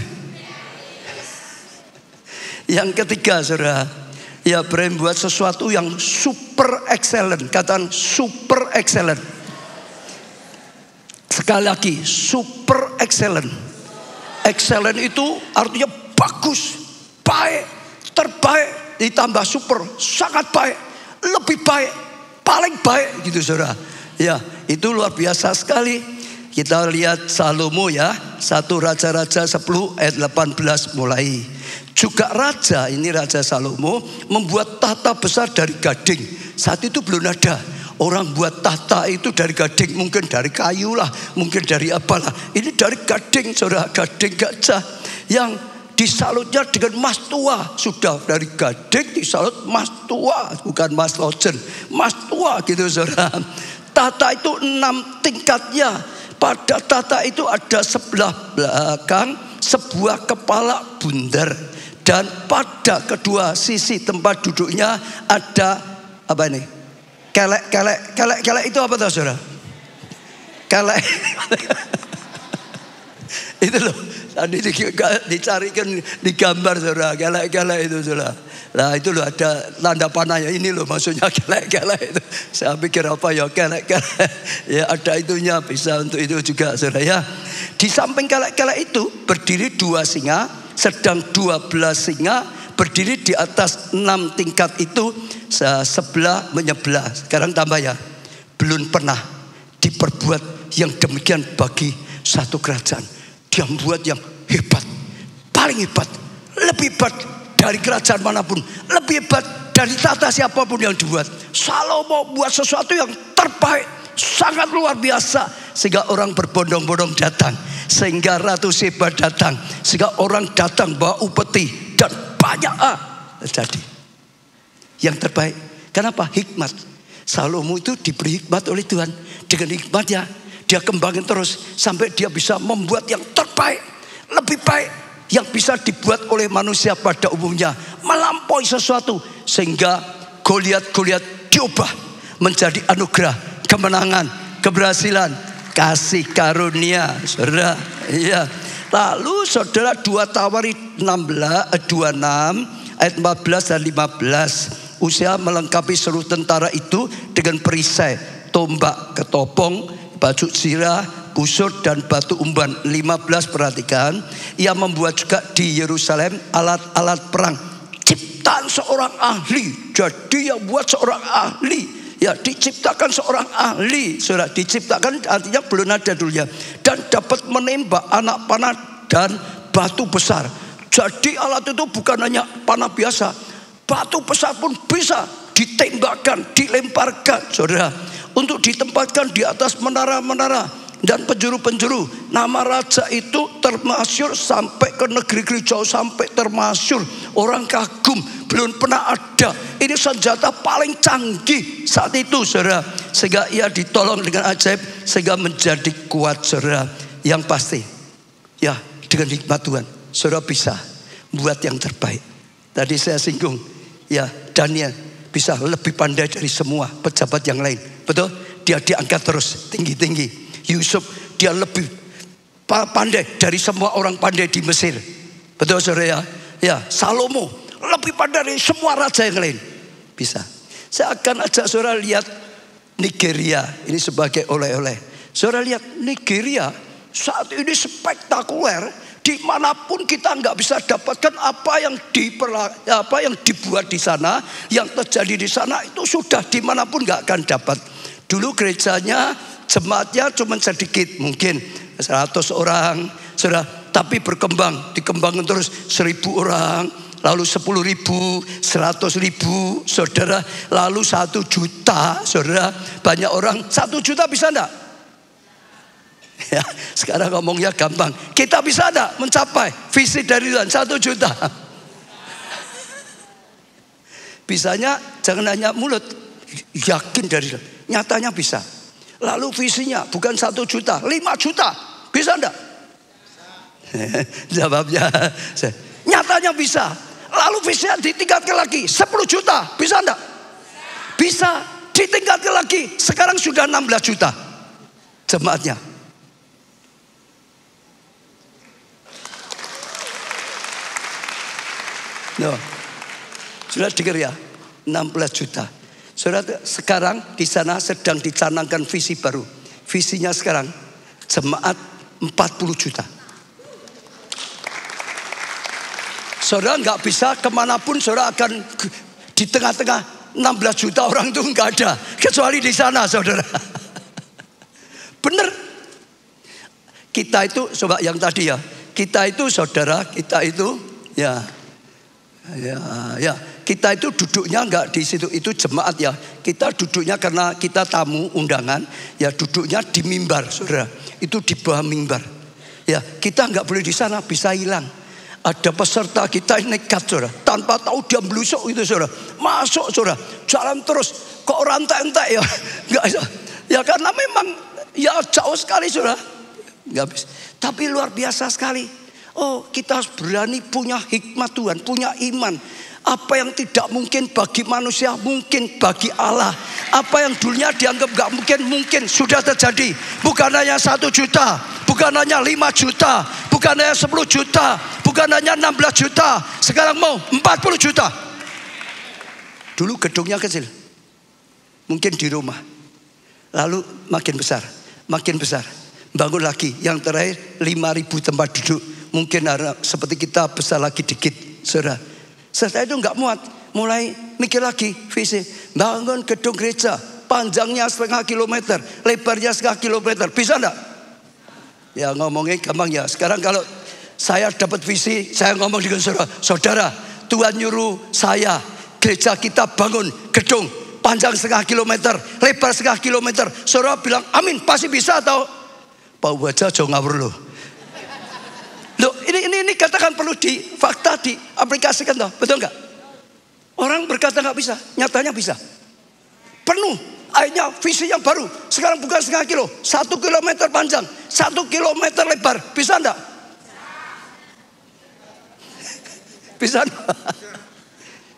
A: Yang ketiga saudara, ya buat sesuatu yang super excellent. Katakan super excellent. Sekali lagi, super excellent. Excellent itu artinya bagus, baik, terbaik, ditambah super, sangat baik, lebih baik, paling baik gitu saudara. Ya, itu luar biasa sekali. Kita lihat Salomo ya, 1 Raja-Raja 10 ayat 18 mulai. Juga raja, ini Raja Salomo membuat tahta besar dari gading. Saat itu belum ada. Orang buat tahta itu dari gading, mungkin dari kayu lah, mungkin dari apalah. Ini dari gading, saudara, gading gajah yang disalutnya dengan emas tua. Sudah dari gading disalut emas tua, bukan emas lojen, emas tua gitu saudara. Tahta itu 6 tingkatnya. Pada tahta itu ada sebelah belakang sebuah kepala bundar. Dan pada kedua sisi tempat duduknya ada apa ini? Kelek itu apa tahu saudara? Kelek. Itu loh. Tadi dicarikan di gambar saudara. Kelek itu saudara. Nah itu loh ada tanda panahnya. Ini loh maksudnya kelek itu. Saya pikir apa ya kelek. Ya ada itunya, bisa untuk itu juga saudara ya. Di samping kelek itu berdiri 2 singa. Sedang 12 singa berdiri di atas 6 tingkat itu, sebelah menyebelah. Sekarang tambah ya, belum pernah diperbuat yang demikian bagi satu kerajaan. Dia membuat yang hebat, paling hebat, lebih hebat dari kerajaan manapun, lebih hebat dari tata siapapun yang dibuat. Salomo buat sesuatu yang terbaik, sangat luar biasa, sehingga orang berbondong-bondong datang, sehingga Ratu Seba datang, sehingga orang datang bawa upeti dan banyak terjadi. Yang terbaik, kenapa? Hikmat. Salomo itu diberi hikmat oleh Tuhan. Dengan hikmatnya dia kembangin terus sampai dia bisa membuat yang terbaik, lebih baik yang bisa dibuat oleh manusia pada umumnya, melampaui sesuatu, sehingga Goliat diubah menjadi anugerah, kemenangan, keberhasilan, kasih karunia, saudara. Iya. Lalu saudara 2 Tawari 26 ayat 14 dan 15. Usia melengkapi seluruh tentara itu dengan perisai, tombak, ketopong, baju zirah, busur dan batu umban. 15 perhatikan. Ia membuat juga di Yerusalem alat-alat perang, ciptaan seorang ahli. Jadi yang buat seorang ahli. Ya diciptakan seorang ahli. Saudara, diciptakan artinya belum ada dulunya. Dan dapat menembak anak panah dan batu besar. Jadi alat itu bukan hanya panah biasa, batu besar pun bisa ditembakkan, dilemparkan, saudara, untuk ditempatkan di atas menara-menara dan penjuru-penjuru. Nama raja itu termasyhur sampai ke negeri-negeri jauh, sampai termasyhur. Orang kagum, belum pernah ada. Ini senjata paling canggih saat itu, saudara. Sehingga ia ditolong dengan ajaib, sehingga menjadi kuat, saudara. Yang pasti, ya dengan hikmat Tuhan, saudara bisa buat yang terbaik. Tadi saya singgung, ya Daniel bisa lebih pandai dari semua pejabat yang lain. Betul? Dia diangkat terus tinggi-tinggi. Yusuf dia lebih pandai dari semua orang pandai di Mesir. Betul saudara ya? Ya, Salomo lebih pandai dari semua raja yang lain. Bisa. Saya akan ajak saudara lihat Nigeria. Ini sebagai oleh-oleh. Saudara lihat Nigeria saat ini spektakuler. Dimanapun kita nggak bisa dapatkan apa yang dibuat di sana, yang terjadi di sana itu sudah dimanapun nggak akan dapat. Dulu gerejanya, jemaatnya cuma sedikit, mungkin 100 orang, saudara. Tapi dikembangkan terus 1000 orang, lalu 10.000, 100.000, saudara. Lalu 1 juta, saudara. Banyak orang, 1 juta bisa enggak? Ya, sekarang ngomongnya gampang. Kita bisa enggak mencapai visi dari Tuhan 1 juta? Bisanya jangan hanya mulut, yakin dari Tuhan. Nyatanya bisa. Lalu visinya bukan 1 juta, 5 juta. Bisa enggak? Jawabnya, nyatanya bisa. Lalu visinya ditingkatkan lagi 10 juta. Bisa enggak? Bisa. Ditingkatkan lagi. Sekarang sudah 16 juta jemaatnya. No. Sudah dengar ya? 16 juta. Saudara, sekarang di sana sedang dicanangkan visi baru. Visinya sekarang jemaat 40 juta. Saudara nggak bisa kemanapun, saudara akan di tengah-tengah 16 juta orang itu nggak ada, kecuali di sana, saudara. Bener. Kita itu, coba yang tadi ya, kita itu saudara, kita itu ya, kita itu duduknya nggak di situ, itu jemaat ya. Kita duduknya karena kita tamu undangan, ya duduknya di mimbar, saudara. Itu di bawah mimbar. Ya, kita nggak boleh di sana, bisa hilang. Ada peserta kita nekat, saudara, tanpa tahu dia belusuk itu, saudara, masuk, saudara, jalan terus, kok rantai-rantai ya, nggak bisa. Ya karena memang ya jauh sekali, saudara, nggak bisa. Tapi luar biasa sekali. Oh, kita harus berani punya hikmat Tuhan, punya iman. Apa yang tidak mungkin bagi manusia mungkin bagi Allah. Apa yang dulunya dianggap gak mungkin sudah terjadi. Bukan hanya 1 juta, bukan hanya 5 juta, bukan hanya 10 juta, bukan hanya 16 juta. Sekarang mau 40 juta. Dulu gedungnya kecil, mungkin di rumah. Lalu makin besar, makin besar. Bangun lagi, yang terakhir 5.000 tempat duduk. Mungkin seperti kita besar lagi dikit, saudara. Setelah itu nggak muat, mulai mikir lagi visi, bangun gedung gereja, panjangnya 0,5 kilometer, lebarnya 0,5 kilometer, bisa enggak? Ya ngomongnya gampang ya. Sekarang kalau saya dapat visi, saya ngomong dengan saudara, saudara, Tuhan nyuruh saya, gereja kita bangun gedung panjang 0,5 kilometer, lebar 0,5 kilometer. Saudara bilang, amin, pasti bisa atau? Pak wajah jauh ngawur loh. Loh, ini katakan perlu di fakta diaplikasikan toh, betul nggak? Orang berkata nggak bisa, nyatanya bisa. Penuh, akhirnya visi yang baru. Sekarang bukan 0,5 kilo, 1 kilometer panjang, 1 kilometer lebar, bisa enggak? Bisa enggak?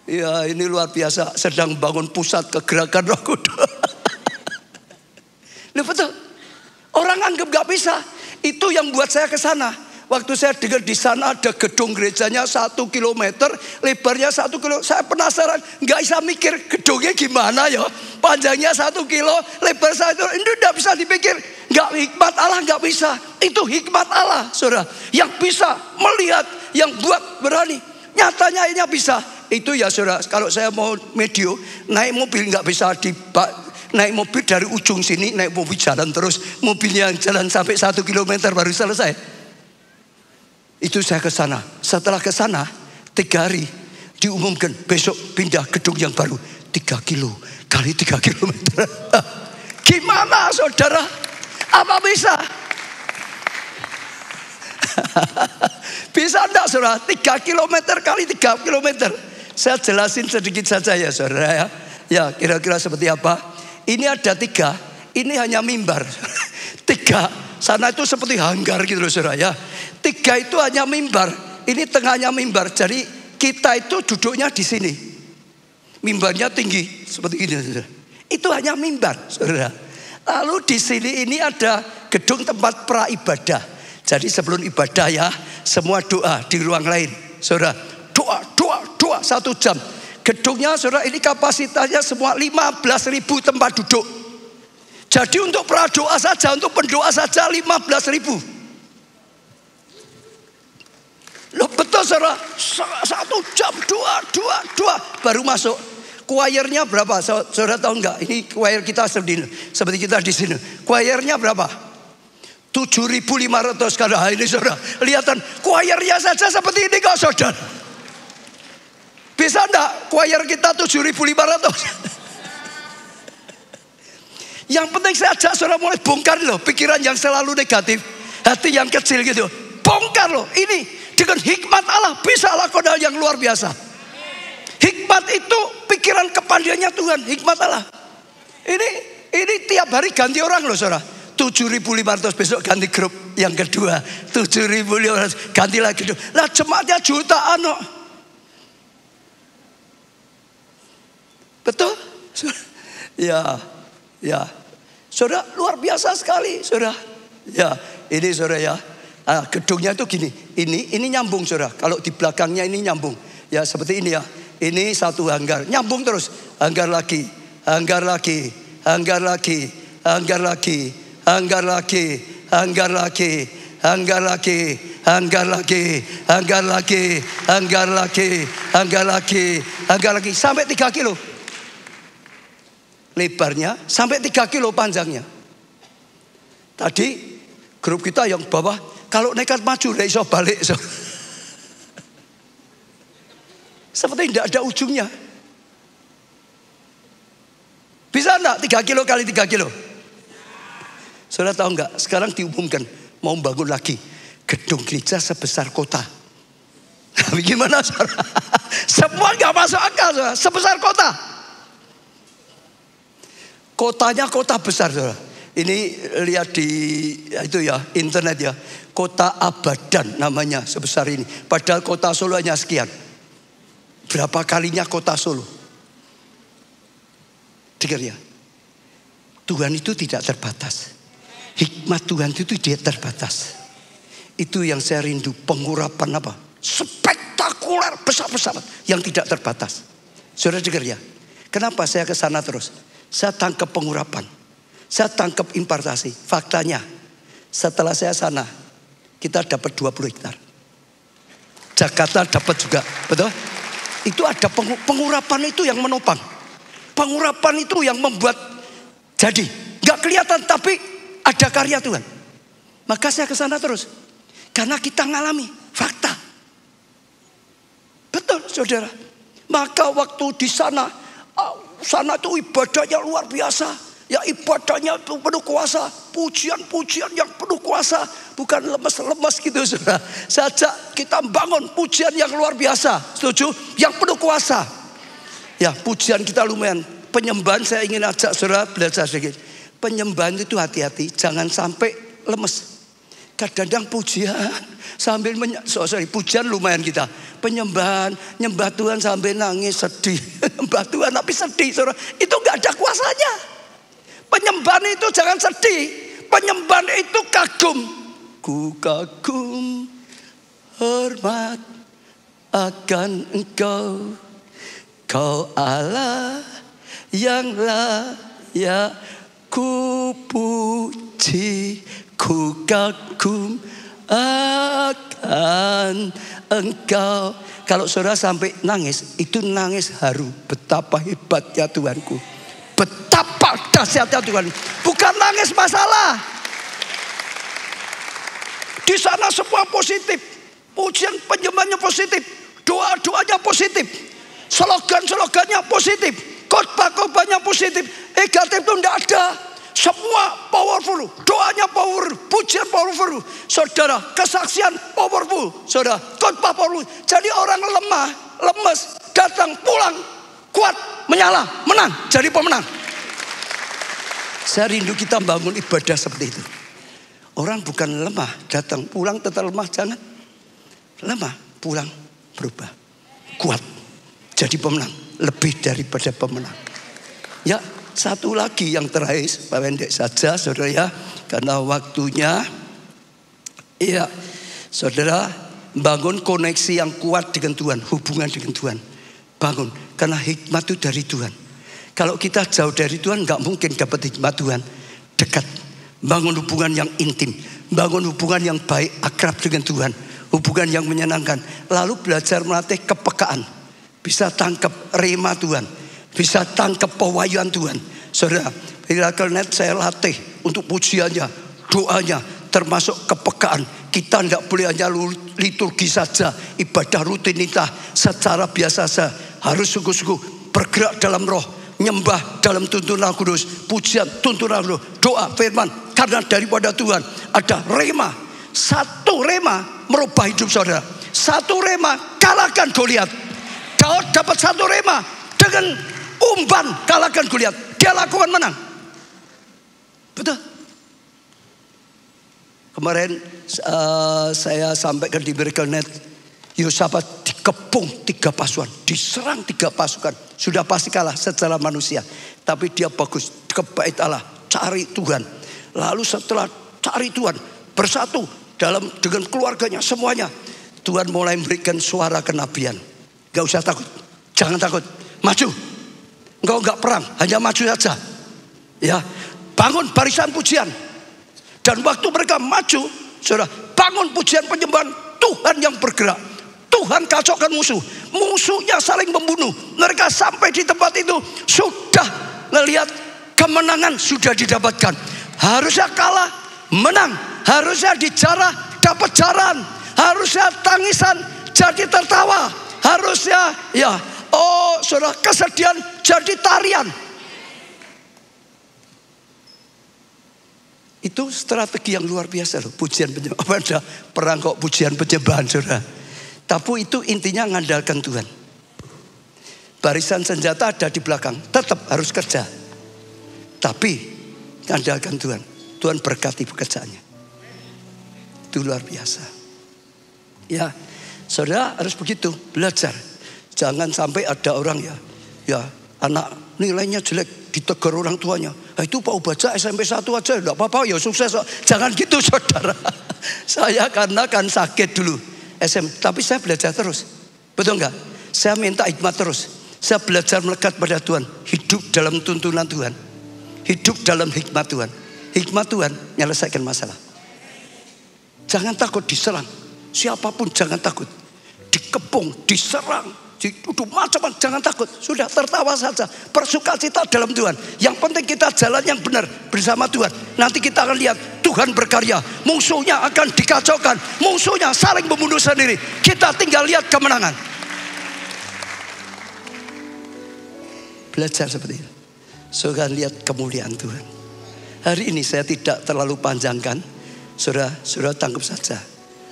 A: Ya ini luar biasa, sedang bangun pusat kegerakan Roh Kudus. Loh betul, orang anggap nggak bisa. Itu yang buat saya ke sana. Waktu saya dengar di sana ada gedung gerejanya 1 kilometer, lebarnya 1 kilo. Saya penasaran, nggak bisa mikir gedungnya gimana ya. Panjangnya 1 kilo, lebar 1 kilo. Ini nggak bisa dipikir. Nggak, hikmat Allah nggak bisa. Itu hikmat Allah, saudara. Yang bisa melihat, yang buat berani. Nyatanya ini bisa. Itu ya saudara, kalau saya mau medio, naik mobil nggak bisa naik mobil dari ujung sini, naik mobil jalan terus. Mobilnya jalan sampai 1 kilometer baru selesai. Itu saya ke sana. Setelah ke sana 3 hari diumumkan besok pindah gedung yang baru 3 kilo kali 3 kilometer. Gimana saudara? Apa bisa? Bisa enggak saudara? 3 kilometer kali 3 kilometer. Saya jelasin sedikit saja ya saudara ya. Ya kira-kira seperti apa? Ini ada 3. Ini hanya mimbar. 3. Sana itu seperti hanggar gitu loh saudara ya. 3 itu hanya mimbar. Ini tengahnya mimbar. Jadi kita itu duduknya di sini. Mimbarnya tinggi seperti ini saudara. Itu hanya mimbar saudara. Lalu di sini ini ada gedung tempat praibadah. Jadi sebelum ibadah ya, semua doa di ruang lain saudara. Doa 1 jam. Gedungnya saudara ini kapasitasnya semua 15.000 tempat duduk. Jadi untuk pradoa saja, untuk pendoa saja 15.000. Loh betul saudara, 1 jam doa baru masuk. Choirnya berapa? Saudara tahu enggak? Ini choir kita seperti kita di sini. Choirnya berapa? 7.500 karena ini saudara. Lihatan choirnya saja seperti ini kok saudara. Bisa enggak choir kita 7.500? Yang penting saya ajak saudara mulai bongkar loh pikiran yang selalu negatif, hati yang kecil gitu. Bongkar loh, ini dengan hikmat Allah bisa lakukan hal yang luar biasa. Hikmat itu pikiran kepandaiannya Tuhan, hikmat Allah. Ini tiap hari ganti orang loh saudara. 7.500 besok ganti grup yang kedua, 7.500 ganti lagi. Lah jemaatnya jutaan loh. Betul? Ya, ya. Saudara, luar biasa sekali, saudara. Ya, ini saudara ya. Gedungnya itu gini. Ini nyambung, saudara. Kalau di belakangnya ini nyambung. Ya, seperti ini ya. Ini satu hanggar, nyambung terus. Hanggar lagi, hanggar lagi, hanggar lagi, hanggar lagi, hanggar lagi, hanggar lagi, hanggar lagi, hanggar lagi, hanggar lagi, hanggar lagi, hanggar lagi, hanggar lagi, sampai 3 kilo. Lebarnya sampai 3 kilo panjangnya. Tadi grup kita yang bawah kalau nekat maju tidak bisa balik. Seperti tidak ada ujungnya. Bisa enggak 3 kilo kali 3 kilo? Saudara tahu enggak? Sekarang diumumkan mau bangun lagi gedung gereja sebesar kota. Gimana saudara? Semua enggak masuk akal saudara. Sebesar kota. Kotanya kota besar, saudara. Ini lihat di itu ya, internet ya. Kota Abadan namanya sebesar ini. Padahal kota Solo hanya sekian. Berapa kalinya kota Solo? Dengar ya. Tuhan itu tidak terbatas. Hikmat Tuhan itu tidak terbatas. Itu yang saya rindu, pengurapan apa? Spektakuler, besar-besar yang tidak terbatas. Saudara dengar ya. Kenapa saya ke sana terus? Saya tangkap pengurapan. Saya tangkap impartasi. Faktanya, setelah saya sana, kita dapat 20 hektar. Jakarta dapat juga, betul? Itu ada pengurapan itu yang menopang. Pengurapan itu yang membuat jadi. Gak kelihatan tapi ada karya Tuhan. Maka saya ke sana terus. Karena kita ngalami fakta. Betul saudara. Maka waktu di sana itu ibadahnya luar biasa. Ya ibadahnya itu penuh kuasa. Pujian-pujian yang penuh kuasa. Bukan lemes-lemes gitu saudara. Sajak kita bangun pujian yang luar biasa. Setuju? Yang penuh kuasa. Ya pujian kita lumayan. Penyembahan saya ingin ajak saudara belajar sedikit. Penyembahan itu hati-hati. Jangan sampai lemes. Kadang-kadang pujian sambil pujian lumayan kita. Penyembahan, nyembah Tuhan sambil nangis sedih. Nyembah Tuhan tapi sedih, saudara. Itu gak ada kuasanya. Penyembahan itu jangan sedih. Penyembahan itu kagum. Ku kagum, hormat akan Engkau. Kau Allah yang layak ku puji. Ku kagum akan Engkau. Kalau saudara sampai nangis, itu nangis haru. Betapa hebatnya Tuhanku. Betapa dahsyatnya Tuhan. Bukan nangis masalah. Di sana semua positif. Pujian penyembahannya positif. Doa-doanya positif. Slogan-slogannya positif. Khotbah-khotbahnya positif. Negatif itu tidak ada. Semua powerful, doanya powerful, pujian powerful, saudara, kesaksian powerful, saudara, khotbah powerful. Jadi orang lemah, lemes, datang pulang, kuat, menyala, menang, jadi pemenang. Saya rindu kita bangun ibadah seperti itu. Orang bukan lemah, datang pulang tetap lemah, jangan. Lemah, pulang, berubah, kuat, jadi pemenang, lebih daripada pemenang. Ya. Satu lagi yang terakhir, pendek saja saudara ya, karena waktunya. Ya, saudara, bangun koneksi yang kuat dengan Tuhan, hubungan dengan Tuhan. Bangun, karena hikmat itu dari Tuhan. Kalau kita jauh dari Tuhan, gak mungkin dapat hikmat Tuhan. Dekat, bangun hubungan yang intim, bangun hubungan yang baik, akrab dengan Tuhan, hubungan yang menyenangkan. Lalu belajar melatih kepekaan, bisa tangkap rema Tuhan. Bisa tangkap pewahyuan Tuhan. Saudara, Miracle Net saya latih untuk pujiannya, doanya, termasuk kepekaan. Kita tidak boleh hanya liturgi saja, ibadah rutinitas secara biasa saja. Harus sungguh-sungguh bergerak dalam roh, nyembah dalam tuntunan kudus, pujian tuntunan roh, doa firman. Karena daripada Tuhan ada rema. Satu rema merubah hidup saudara. Satu rema kalahkan Goliat. Daud dapat satu rema dengan umban kalahkan Goliat. Dia lakukan menang. Betul. Kemarin saya sampaikan di Miracle Net, Yosafat dikepung 3 pasukan, diserang 3 pasukan. Sudah pasti kalah secara manusia. Tapi dia bagus, ke bait Allah, cari Tuhan. Lalu setelah cari Tuhan, bersatu dengan keluarganya semuanya. Tuhan mulai memberikan suara kenabian. Gak usah takut, jangan takut, maju. Engkau gak perang, hanya maju saja. Ya, bangun barisan pujian. Dan waktu mereka maju, saudara, bangun pujian penyembahan, Tuhan yang bergerak. Tuhan kacaukan musuh. Musuhnya saling membunuh. Mereka sampai di tempat itu sudah melihat kemenangan sudah didapatkan. Harusnya kalah, menang. Harusnya dijarah, dapat jaran. Harusnya tangisan, jadi tertawa. Harusnya saudara, kesedihan jadi tarian. Itu strategi yang luar biasa loh. Pujian penyembahan. Ada perang kok pujian penyembahan, saudara. Tapi itu intinya ngandalkan Tuhan. Barisan senjata ada di belakang, tetap harus kerja. Tapi ngandalkan Tuhan. Tuhan berkati pekerjaannya. Itu luar biasa. Ya, saudara harus begitu, belajar. Jangan sampai ada orang ya anak nilainya jelek, ditegur orang tuanya. Itu Pak Ubaja SMP 1 aja, enggak apa-apa, ya sukses. Jangan gitu, saudara. Saya karena kan sakit dulu SMP, tapi saya belajar terus. Betul enggak? Saya minta hikmat terus. Saya belajar melekat pada Tuhan. Hidup dalam tuntunan Tuhan. Hidup dalam hikmat Tuhan. Hikmat Tuhan menyelesaikan masalah. Jangan takut diserang. Siapapun jangan takut. Dikepung, diserang, dituduh macam-macam, jangan takut. Sudah tertawa saja. Bersukacita dalam Tuhan. Yang penting kita jalan yang benar bersama Tuhan. Nanti kita akan lihat Tuhan berkarya. Musuhnya akan dikacaukan. Musuhnya saling membunuh sendiri. Kita tinggal lihat kemenangan. Belajar seperti itu. Saudara lihat kemuliaan Tuhan. Hari ini saya tidak terlalu panjangkan. Saudara tangkap saja.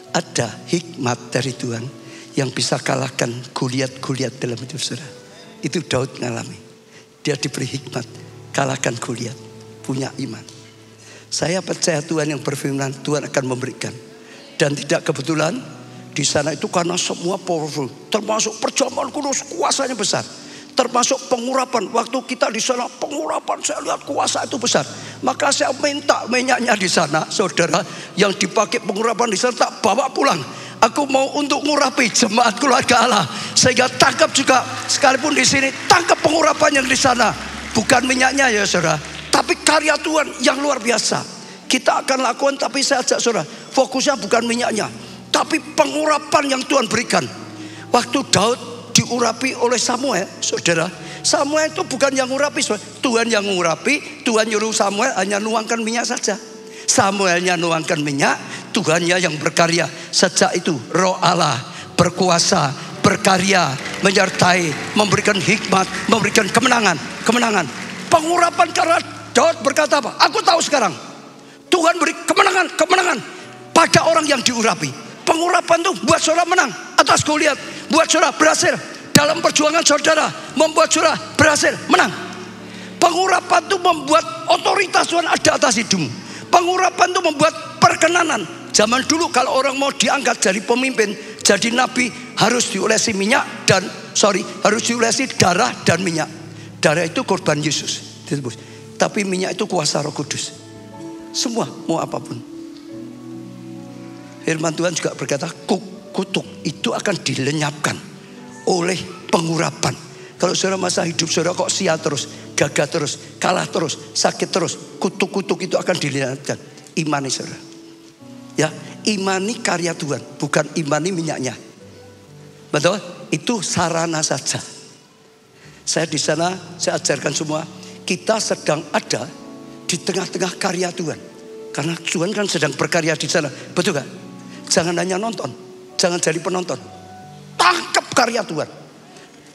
A: Ada hikmat dari Tuhan yang bisa kalahkan Goliat dalam hidup saudara. Itu Daud ngalami. Dia diberi hikmat, kalahkan Goliat, punya iman. Saya percaya Tuhan yang berfirman, Tuhan akan memberikan. Dan tidak kebetulan di sana itu karena semua powerful, termasuk perjamuan kudus, kuasanya besar. Termasuk pengurapan. Waktu kita di sana pengurapan, saya lihat kuasa itu besar. Maka saya minta minyaknya di sana, saudara, yang dipakai pengurapan di sana tak bawa pulang. Aku mau untuk ngurapi jemaat keluarga Allah. Sehingga tangkap juga, sekalipun di sini, tangkap pengurapan yang di sana. Bukan minyaknya ya saudara, tapi karya Tuhan yang luar biasa. Kita akan lakukan, tapi saya ajak saudara, fokusnya bukan minyaknya, tapi pengurapan yang Tuhan berikan. Waktu Daud diurapi oleh Samuel, saudara, Samuel itu bukan yang ngurapi, Tuhan yang ngurapi. Tuhan nyuruh Samuel hanya nuangkan minyak saja. Samuelnya nuangkan minyak, Tuhannya yang berkarya. Sejak itu Roh Allah berkuasa, berkarya, menyertai, memberikan hikmat, memberikan kemenangan. Pengurapan karena Daud berkata apa? Aku tahu sekarang Tuhan beri kemenangan pada orang yang diurapi. Pengurapan itu buat saudara menang atas Goliat, buat saudara berhasil dalam perjuangan saudara, membuat saudara berhasil menang. Pengurapan itu membuat otoritas Tuhan ada atas hidupmu. Pengurapan itu membuat perkenanan. Zaman dulu kalau orang mau diangkat jadi pemimpin, jadi nabi, harus diolesi harus diolesi darah dan minyak. Darah itu korban Yesus, tapi minyak itu kuasa Roh Kudus. Semua mau apapun. Firman Tuhan juga berkata, kutuk itu akan dilenyapkan oleh pengurapan. Kalau saudara masa hidup saudara kok sia terus, gagah terus, kalah terus, sakit terus, kutuk-kutuk itu akan dilenyapkan. Imani saudara. Ya, imani karya Tuhan, bukan imani minyaknya. Betul? Itu sarana saja. Saya di sana, saya ajarkan semua, kita sedang ada di tengah-tengah karya Tuhan. Karena Tuhan kan sedang berkarya di sana. Betul gak? Jangan hanya nonton, jangan jadi penonton. Tangkap karya Tuhan.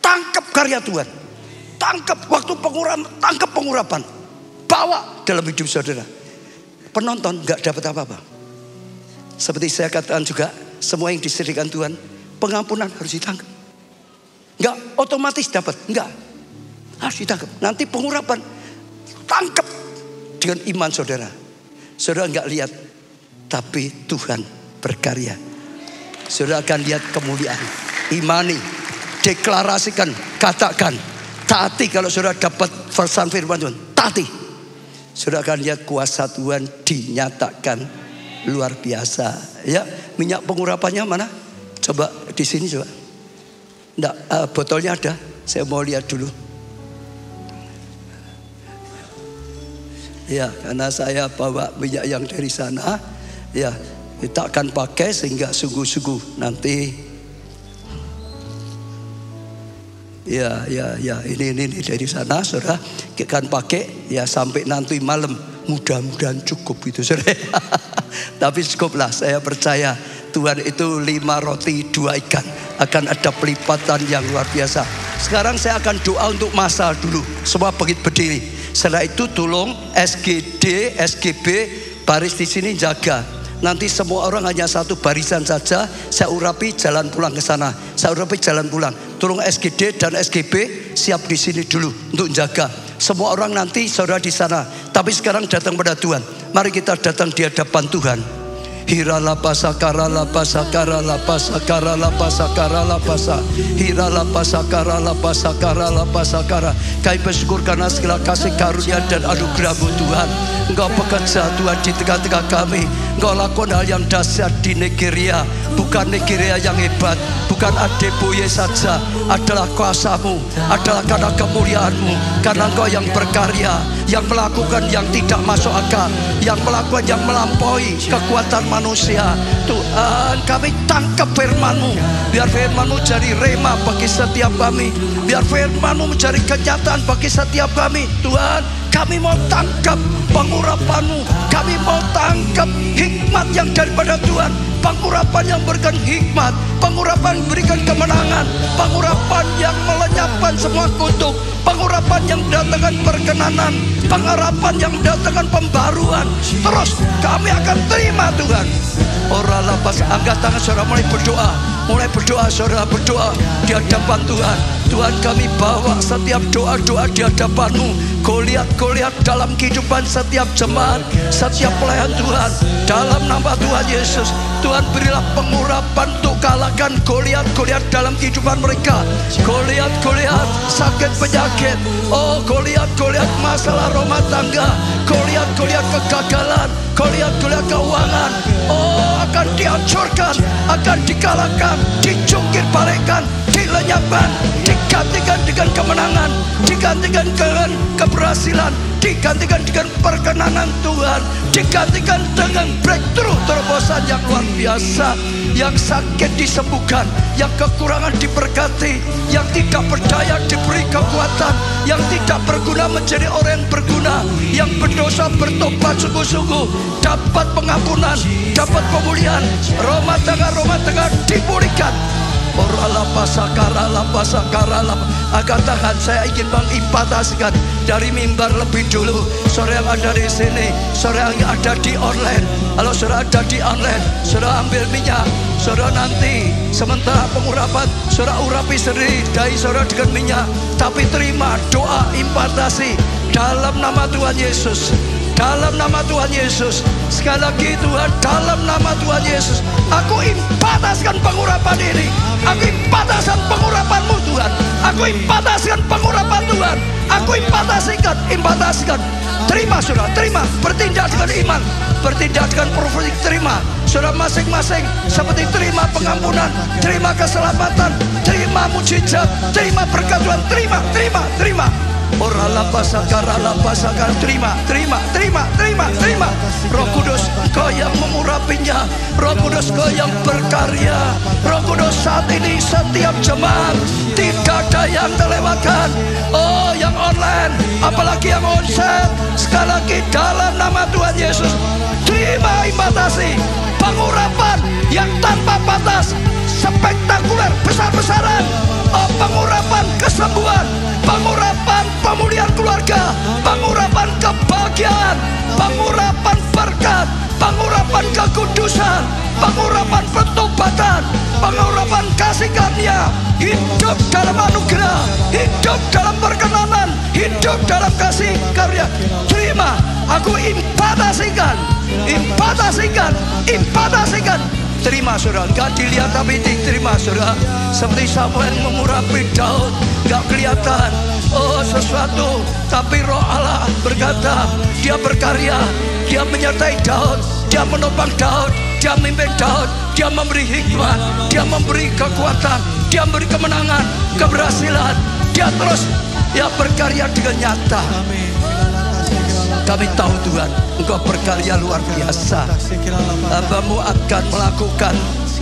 A: Tangkap karya Tuhan. Tangkap waktu pengurapan, tangkap pengurapan. Bawa dalam hidup saudara. Penonton gak dapat apa-apa. Seperti saya katakan juga, semua yang disediakan Tuhan, pengampunan harus ditangkap. Gak otomatis dapat, enggak. Harus ditangkap. Nanti pengurapan, tangkap dengan iman saudara. Saudara gak lihat, tapi Tuhan berkarya. Saudara akan lihat kemuliaan. Imani, deklarasikan, katakan, taati. Kalau saudara dapat firman Tuhan, taati. Saudara akan lihat kuasa Tuhan dinyatakan luar biasa. Ya, minyak pengurapannya mana? Coba di sini coba. Enggak, botolnya ada. Saya mau lihat dulu. Ya, karena saya bawa minyak yang dari sana. Ya, kita akan pakai sehingga sungguh-sungguh nanti. Ya, ini dari sana, saudara. Kita akan pakai ya sampai nanti malam. Mudah-mudahan cukup itu, saudara. Tapi cukuplah, saya percaya Tuhan itu 5 roti 2 ikan akan ada pelipatan yang luar biasa. Sekarang saya akan doa untuk masa dulu. Semua berdiri. Setelah itu tolong SGD, SGB baris di sini jaga. Nanti semua orang hanya satu barisan saja. Saya urapi jalan pulang ke sana. Saya urapi jalan pulang. Tolong SGD dan SGB siap di sini dulu untuk jaga. Semua orang nanti saudara di sana. Tapi sekarang datang pada Tuhan. Mari kita datang di hadapan Tuhan. Hira lapasa kara lapasa kara lapasa kara lapasa kara lapasa hira lapasa kara lapasa kara lapasa kara. Kami bersyukur karena segala kasih karunia dan anugerah-Mu Tuhan. Engkau bekerja Tuhan di tengah-tengah kami. Engkau lakukan hal yang dahsyat di Nigeria. Bukan Nigeria yang hebat, bukan Adeboye saja, adalah kuasa-Mu, adalah karena kemuliaan-Mu, karena Engkau yang berkarya, yang melakukan yang tidak masuk akal, yang melakukan yang melampaui kekuatan manusia. Tuhan, kami tangkap firman-Mu. Biar firman-Mu jadi rema bagi setiap kami. Biar firman-Mu menjadi kenyataan bagi setiap kami. Tuhan, kami mau tangkap pengurapan-Mu. Kami mau tangkap hikmat yang daripada Tuhan. Pengurapan yang berikan hikmat, pengurapan berikan kemenangan, pengurapan yang melenyapkan semua kutuk, pengurapan yang mendatangkan perkenanan, pengurapan yang mendatangkan pembaruan. Terus kami akan terima Tuhan. Ora lapas, angkat tangan saudara, mulai berdoa, saudara berdoa di hadapan Tuhan. Tuhan, kami bawa setiap doa-doa di hadapan-Mu. Goliat dalam kehidupan setiap jemaat, setiap pelayan Tuhan, dalam nama Tuhan Yesus. Tuhan, berilah pengurapan untuk kalahkan Goliat dalam kehidupan mereka. Goliat sakit penyakit. Oh, Goliat masalah rumah tangga. Goliat kegagalan. Goliat keuangan. Oh, akan dihancurkan, akan dikalahkan, dicungkir balikkan, dilenyapkan, digantikan dengan kemenangan, digantikan dengan keberhasilan, digantikan dengan perkenanan Tuhan, digantikan dengan breakthrough, terobosan yang luar biasa. Yang sakit disembuhkan, yang kekurangan diberkati, yang tidak berdaya diberi kekuatan, yang tidak berguna menjadi orang yang berguna, yang berdosa bertobat sungguh-sungguh, dapat pengampunan, dapat pemulihan, rumah tangga dipulihkan. Angkat tangan, saya ingin mengimpatasikan dari mimbar lebih dulu. Saudara yang ada di sini, saudara yang ada di online. Kalau saudara ada di online, saudara ambil minyak. Saudara nanti sementara pengurapan, saudara urapi sendiri dahi saudara dengan minyak. Tapi terima doa impatasi dalam nama Tuhan Yesus. Dalam nama Tuhan Yesus. Sekali lagi Tuhan, dalam nama Tuhan Yesus, aku impataskan pengurapan ini. Aku impataskan pengurapan-Mu Tuhan. Aku impataskan pengurapan Tuhan. Aku impatasikan. Terima saudara, terima. Bertindak dengan iman, bertindak dengan profetik, terima. Saudara masing-masing seperti terima pengampunan, terima keselamatan, terima mujizat, terima berkat Tuhan, terima. Ora lapasakar, terima. Roh Kudus, Kau yang mengurapinya. Roh Kudus, Kau yang berkarya. Roh Kudus, saat ini setiap jemaat tidak ada yang terlewatkan. Oh, yang online, apalagi yang onsite. Sekali lagi dalam nama Tuhan Yesus, terima impatasi pengurapan yang tanpa batas, spektakuler, besar-besaran. Oh, pengurapan kesembuhan, pengurapan pemulihan keluarga, pengurapan kebahagiaan, pengurapan berkat, pengurapan kekudusan, pengurapan pertobatan, pengurapan kasih karunia, hidup dalam anugerah, hidup dalam perkenanan, hidup dalam kasih karunia. Terima, aku impatasikan Terima saudara, gak dilihat tapi diterima saudara. Seperti Samuel mengurapi Daud, gak kelihatan sesuatu, tapi Roh Allah berkata, dia berkarya, dia menyertai Daud, dia menopang Daud, dia memimpin Daud, dia memberi hikmat, dia memberi kekuatan, dia memberi kemenangan, keberhasilan, dia terus berkarya dengan nyata. Kami tahu Tuhan, Engkau berkarya luar biasa. Hamba-Mu akan melakukan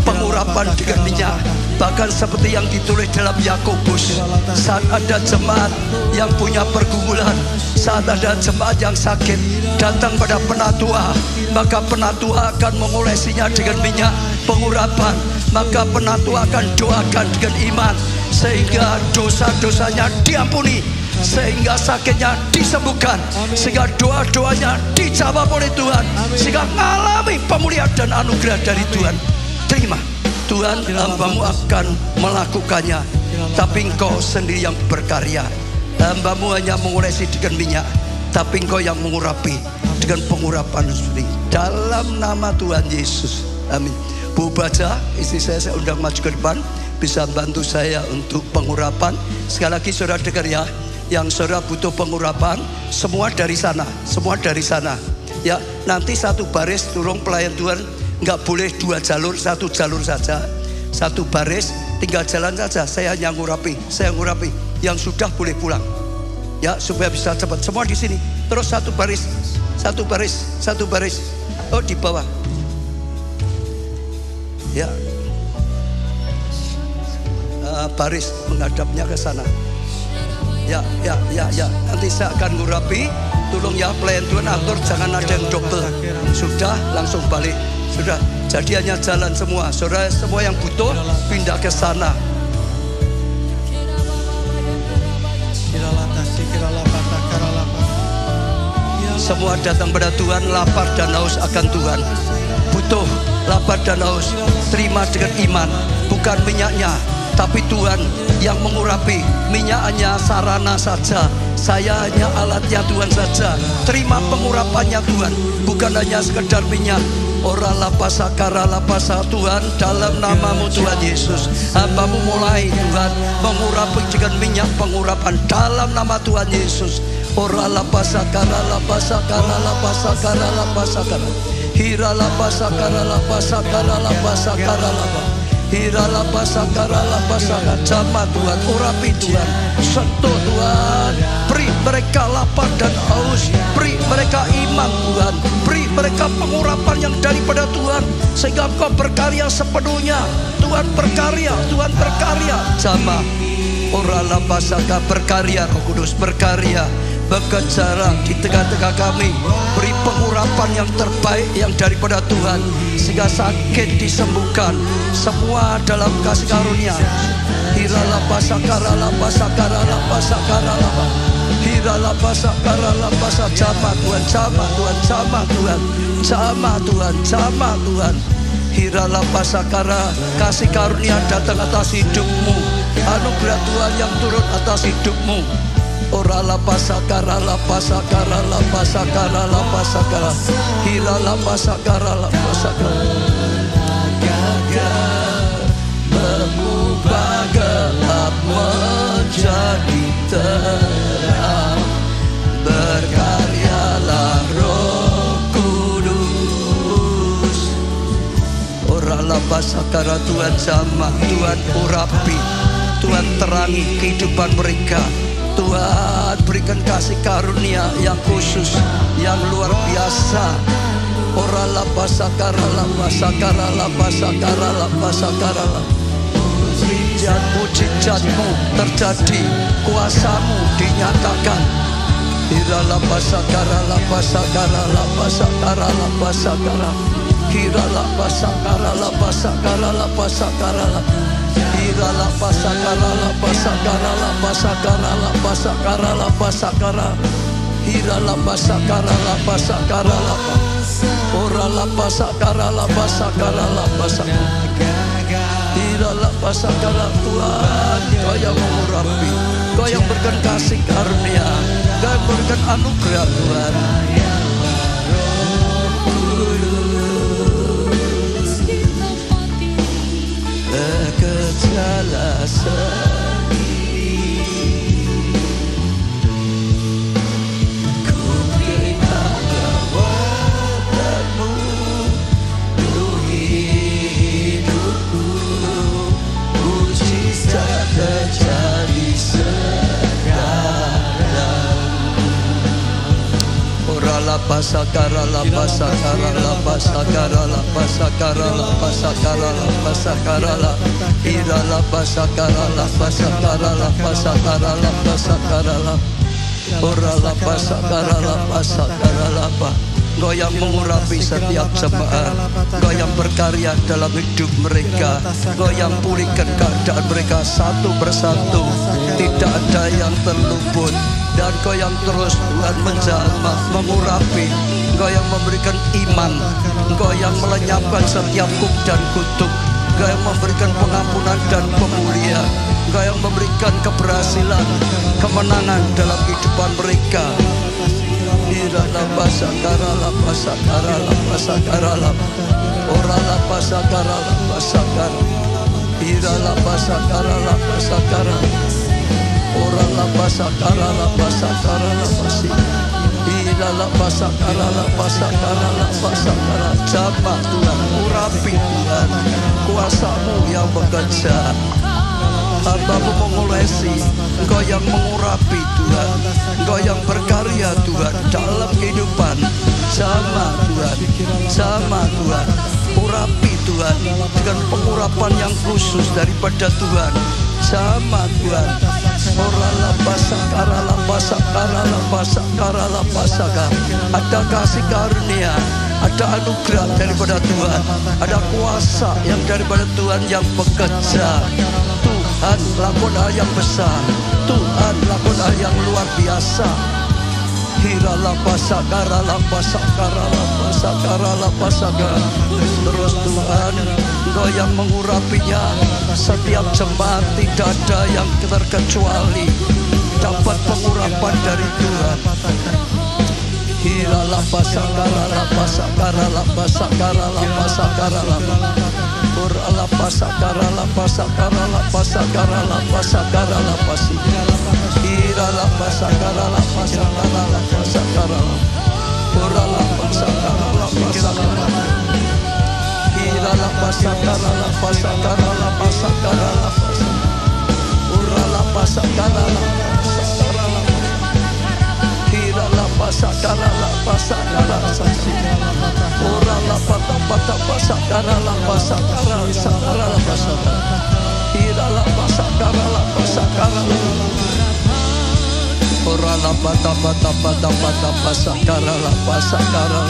A: pengurapan dengan minyak, bahkan seperti yang ditulis dalam Yakobus. Saat ada jemaat yang punya pergumulan, saat ada jemaat yang sakit datang pada penatua, maka penatua akan mengolesinya dengan minyak pengurapan. Maka penatua akan doakan dengan iman, sehingga dosa-dosanya diampuni, sehingga sakitnya disembuhkan, sehingga doa-doanya dijawab oleh Tuhan, sehingga mengalami pemulihan dan anugerah dari Tuhan. Terima Tuhan, hamba-Mu akan melakukannya, tapi Engkau sendiri yang berkarya. Hamba-Mu hanya mengolesi dengan minyak, tapi Engkau yang mengurapi dengan pengurapan sendiri. Dalam nama Tuhan Yesus, amin. Bu Baja, istri saya undang maju ke depan, bisa bantu saya untuk pengurapan. Sekali lagi saudara dengar ya, yang saudara butuh pengurapan, semua dari sana, semua dari sana. Ya, nanti satu baris, tolong pelayan Tuhan, nggak boleh dua jalur, satu jalur saja, satu baris, tinggal jalan saja. Saya hanya ngurapi, saya ngurapi. Yang sudah boleh pulang, ya, supaya bisa cepat. Semua di sini, terus satu baris, satu baris, satu baris. Oh, di bawah, ya, baris menghadapnya ke sana. Ya. Nanti saya akan ngurapi. Tolong ya pelayan Tuhan atur, jangan ada yang double. Sudah, langsung balik. Sudah, jadi hanya jalan semua. Saudara semua yang butuh pindah ke sana. Semua datang pada Tuhan, lapar dan haus akan Tuhan. Butuh, lapar dan haus, terima dengan iman, bukan minyaknya, tapi Tuhan yang mengurapi. Minyak hanya sarana saja, saya hanya alatnya Tuhan saja. Terima pengurapannya Tuhan, bukan hanya sekedar minyak. Ora lapasa kara lapasa Tuhan, dalam nama-Mu Tuhan Yesus, hamba-Mu mulai Tuhan mengurapi dengan minyak pengurapan dalam nama Tuhan Yesus. Ora lapasa kara lapasa kara lapasa kara lapasa kara, hira lapasa kara lapasa kara lapasa kara lapasa, hira lapasa kara lapasa kara. Jamaah Tuhan, urapi Tuhan, sentuh Tuhan, beri mereka lapar dan haus, beri mereka iman Tuhan, beri mereka pengurapan yang daripada Tuhan, sehingga Engkau berkarya sepenuhnya. Tuhan berkarya, Tuhan berkarya. Jamaah ora lapasaka, berkarya Roh Kudus, berkarya, bekerja di tengah-tengah kami. Beri pengurapan yang terbaik yang daripada Tuhan, sehingga sakit disembuhkan, semua dalam kasih karunia. Hira lapasa kara lapasa kara lapasa kara lapasa, hira lapasa kara lapasa. Jamaah Tuhan, jamaah Tuhan, jamaah Tuhan, jamaah Tuhan, jamaah Tuhan. Hira lapasa kara, kasih karunia datang atas hidupmu, anugerah Tuhan yang turun atas hidupmu. Ora lapasa kara lapasa kara lapasa kara lapasa kara, hira lapasa kara lapasa kara. Mengubah gelap menjadi terang, berkaryalah Roh Kudus. Ora lapasa kara, Tuhan jamah, Tuhan urapi, Tuhan terangi kehidupan mereka. Tuhan berikan kasih karunia yang khusus, yang luar biasa. Ora lapasa kara lapasa kara lapasa kara lapasa kara. Mujizat-mujizat-Mu terjadi, kuasa-Mu dinyatakan. Hira lapasa kara lapasa kara lapasa kara lapasa kara, hira lapasa kara lapasa kara lapasa kara. Hira lapasa kara lapasa kara lapasa kara lapasa kara lapasa kara, hira lapasa kara lapasa kara lapasa, ora lapasa kara lapasa kara lapasa, hira lapasa kara. Tuhan, Kau yang mengurapi, Kau yang berikan kasih karunia, Kau yang berikan anugerah Tuhan. pasakara la pasakara la pasakara la pasakara la pasakara la pasakara la ira la pasakara la pasakara la pasakara la pasakara la ora la pasakara la pasakara la pa. Engkau yang mengurapi setiap jemaat, Engkau yang berkarya dalam hidup mereka, Engkau yang pulihkan keadaan mereka satu persatu, tidak ada yang terluput. Dan Engkau yang terus Tuhan menjamah, mengurapi, Engkau yang memberikan iman, Engkau yang melenyapkan setiap kuk dan kutuk, Engkau yang memberikan pengampunan dan pemulihan, Engkau yang memberikan keberhasilan, kemenangan dalam kehidupan mereka. Ira la pasakara la pasakara la pasakara la ora la pasakara la pasakara ira la pasakara la pasakara ora la pasakara la pasakara la pasi ira la pasakara la pasakara la pasakara. Jamah Tuhan, urapi Tuhan, kuasa-Mu yang bekerja. Hamba-Mu mengulesi, Engkau yang mengurapi Tuhan, Engkau yang berkarya Tuhan dalam kehidupan. Sama Tuhan, sama Tuhan, urapi Tuhan dengan pengurapan yang khusus daripada Tuhan. Sama Tuhan. Ora la pasakara la pasakara la pasakara la pasakara. Ada kasih karunia, ada anugerah daripada Tuhan, ada kuasa yang daripada Tuhan yang bekerja. Tuhan lakukan hal yang besar, Tuhan lakukan hal yang luar biasa. Hira la pasakara la pasakara la pasakara la pasakara. Terus Tuhan, Engkau yang mengurapinya, setiap jemaat tidak ada yang terkecuali dapat pengurapan dari Tuhan. Hira la pasakara la pasakara la pasakara la pasakara la ora la pasakara la pasakara la pasakara la pasakara la pasi ira la pasakara la pasakara la pasakara ora la pasakara la pasakara ira la pasakara la pasakara la pasakara la ora la pasakara la pasakara la ira la pasakara la pasakara ora la pata pasakara la pasakara sakara la pasakara ira la pasakara la pasakara ora la pata pasakara la pasakara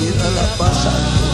A: ira la pasakara.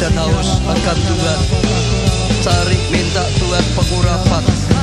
A: dan haus akan Tuhan. Cari minta Tuhan pengurapan.